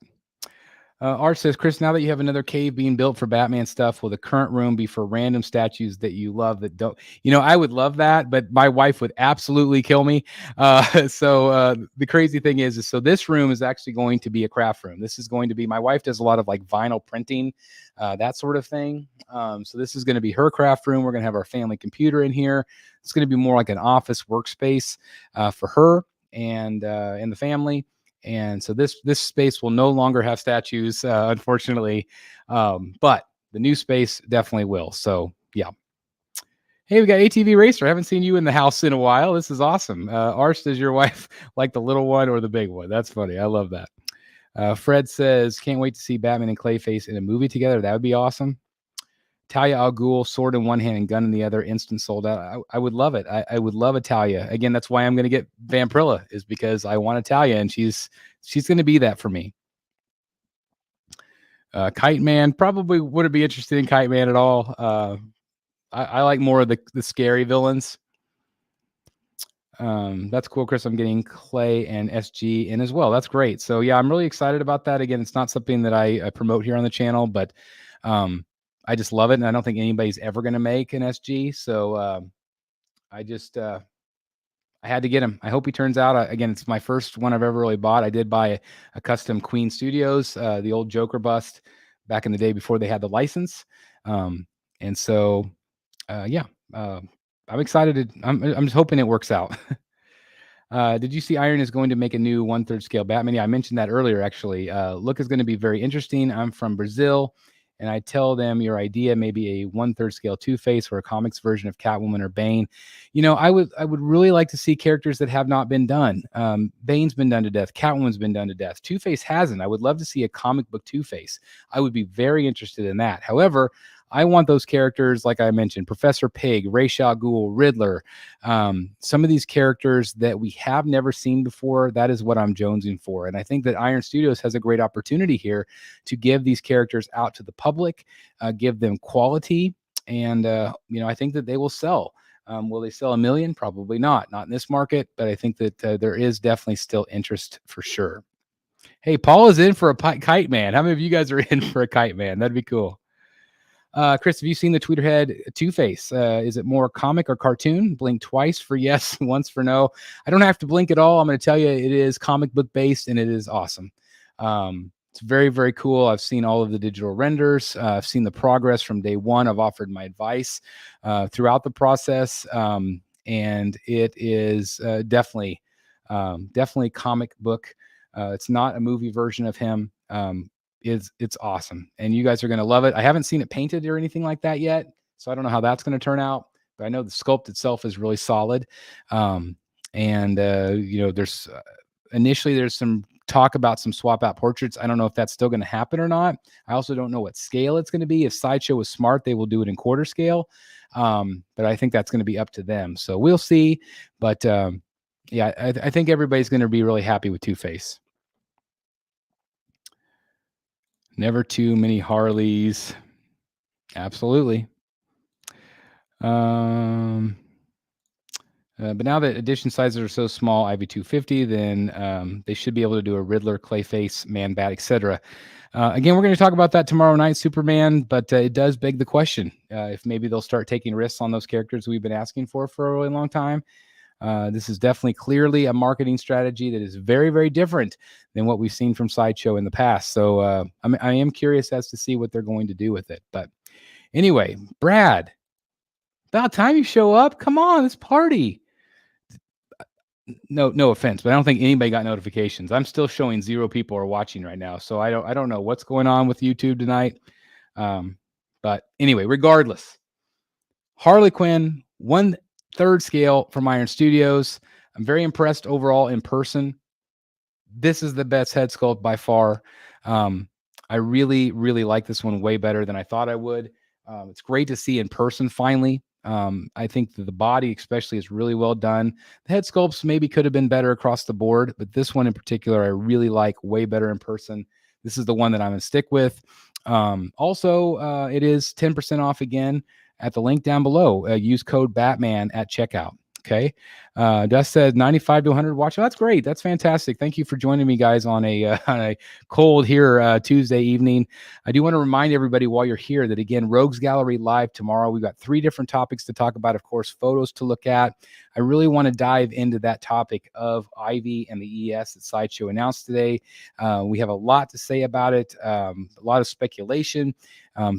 Art says, Chris, now that you have another cave being built for Batman stuff, will the current room be for random statues that you love that don't? I would love that, but my wife would absolutely kill me. So the crazy thing is so this room is actually going to be a craft room. This is going to be, my wife does a lot of like vinyl printing, that sort of thing. So this is going to be her craft room. We're going to have our family computer in here. It's going to be more like an office workspace for her and the family. And so this space will no longer have statues, unfortunately, but the new space definitely will. So yeah. Hey, we got ATV Racer. I haven't seen you in the house in a while. This is awesome. Arst, does your wife like the little one or the big one? That's funny. I love that. Fred says, can't wait to see Batman and Clayface in a movie together. That would be awesome. Talia al Ghul, sword in one hand and gun in the other, instant sold out. I would love it. I would love a Talia. Again, that's why I'm going to get Vampirilla, is because I want a Talia, and she's going to be that for me. Kite Man, probably wouldn't be interested in Kite Man at all. I like more of the scary villains. That's cool, Chris. I'm getting Clay and SG in as well. That's great. So yeah, I'm really excited about that. Again, it's not something that I promote here on the channel, but I just love it, and I don't think anybody's ever going to make an SG. So I had to get him. I hope he turns out. Again, it's my first one I've ever really bought. I did buy a custom Queen Studios, the old Joker bust back in the day before they had the license. And so, yeah, I'm excited. I'm just hoping it works out. Did you see Iron is going to make a new 1/3 scale Batman? Yeah, I mentioned that earlier, actually. Look is going to be very interesting. I'm from Brazil, and I tell them your idea may be a 1/3 scale Two-Face or a comics version of Catwoman or Bane. I would really like to see characters that have not been done. Bane's been done to death. Catwoman's been done to death. Two-Face hasn't. I would love to see a comic book Two-Face. I would be very interested in that. However, I want those characters, like I mentioned, Professor Pig, Ra's al Ghul, Riddler, some of these characters that we have never seen before. That is what I'm jonesing for. And I think that Iron Studios has a great opportunity here to give these characters out to the public, give them quality. And, I think that they will sell. Will they sell 1 million? Probably not in this market, but I think that there is definitely still interest for sure. Hey, Paul is in for a Kite Man. How many of you guys are in for a Kite Man? That'd be cool. Chris, have you seen the Tweeterhead Two-Face? Is it more comic or cartoon? Blink twice for yes, once for no. I don't have to blink at all. I'm going to tell you it is comic book based, and it is awesome. It's very, very cool. I've seen all of the digital renders. I've seen the progress from day one. I've offered my advice throughout the process, and it is definitely comic book. It's not a movie version of him. It's awesome, and you guys are going to love it. I haven't seen it painted or anything like that yet, so I don't know how that's going to turn out, but I know the sculpt itself is really solid. There's initially there's some talk about some swap out portraits. I don't know if that's still going to happen or not. I also don't know what scale it's going to be. If Sideshow is smart, they will do it in quarter scale. But I think that's going to be up to them. So we'll see. But yeah, I think everybody's going to be really happy with Two-Face. Never too many Harleys. Absolutely. But now that edition sizes are so small, IV250, then they should be able to do a Riddler, Clayface, Man Bat, etc. Again, we're going to talk about that tomorrow night, Superman, but it does beg the question if maybe they'll start taking risks on those characters we've been asking for a really long time. This is definitely clearly a marketing strategy that is very, very different than what we've seen from Sideshow in the past. So I am curious as to see what they're going to do with it. But anyway, Brad, about time you show up. Come on, let's party. No offense, but I don't think anybody got notifications. I'm still showing 0 people are watching right now. So I don't know what's going on with YouTube tonight. But anyway, regardless, Harley Quinn, 1/3 scale from Iron Studios. I'm very impressed overall in person. This is the best head sculpt by far. I really, really like this one way better than I thought I would. It's great to see in person finally. I think that the body especially is really well done. The head sculpts maybe could have been better across the board, but this one in particular, I really like way better in person. This is the one that I'm going to stick with. Also, it is 10% off again at the link down below. Use code Batman at checkout. Okay. Dust said 95 to 100 watch. Oh, that's great. That's fantastic. Thank you for joining me, guys, on a cold here Tuesday evening. I do want to remind everybody while you're here that, again, Rogues Gallery live tomorrow. We've got 3 different topics to talk about, of course, photos to look at. I really want to dive into that topic of Ivy and the ES that Sideshow announced today. We have a lot to say about it, a lot of speculation.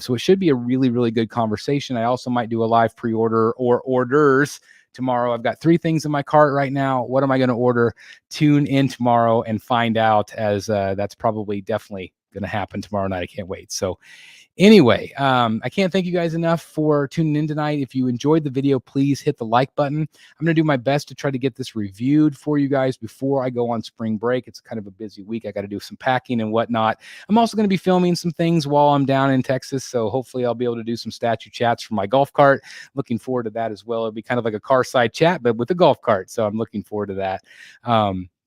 So it should be a really, really good conversation. I also might do a live pre-order or orders tomorrow. I've got 3 things in my cart right now. What am I going to order? Tune in tomorrow and find out, as that's probably definitely going to happen tomorrow night. I can't wait. So anyway, I can't thank you guys enough for tuning in tonight. If you enjoyed the video, please hit the like button. I'm going to do my best to try to get this reviewed for you guys before I go on spring break. It's kind of a busy week. I got to do some packing and whatnot. I'm also going to be filming some things while I'm down in Texas, so hopefully I'll be able to do some statue chats from my golf cart. Looking forward to that as well. It'll be kind of like a car side chat, but with a golf cart, so I'm looking forward to that.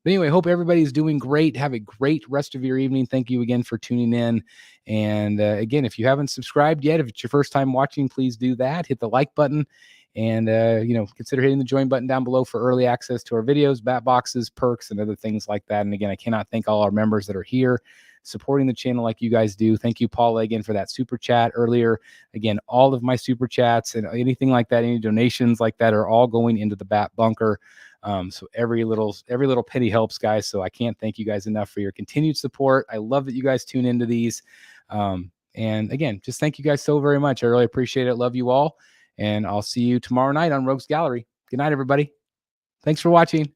But anyway, hope everybody's doing great. Have a great rest of your evening. Thank you again for tuning in. And again, if you haven't subscribed yet, if it's your first time watching, please do that. Hit the like button and, consider hitting the join button down below for early access to our videos, bat boxes, perks, and other things like that. And again, I cannot thank all our members that are here supporting the channel like you guys do. Thank you, Paula, again, for that super chat earlier. Again, all of my super chats and anything like that, any donations like that are all going into the Bat Bunker. So every little penny helps, guys. So I can't thank you guys enough for your continued support. I love that you guys tune into these. And again, just thank you guys so very much. I really appreciate it. Love you all. And I'll see you tomorrow night on Rogues Gallery. Good night, everybody. Thanks for watching.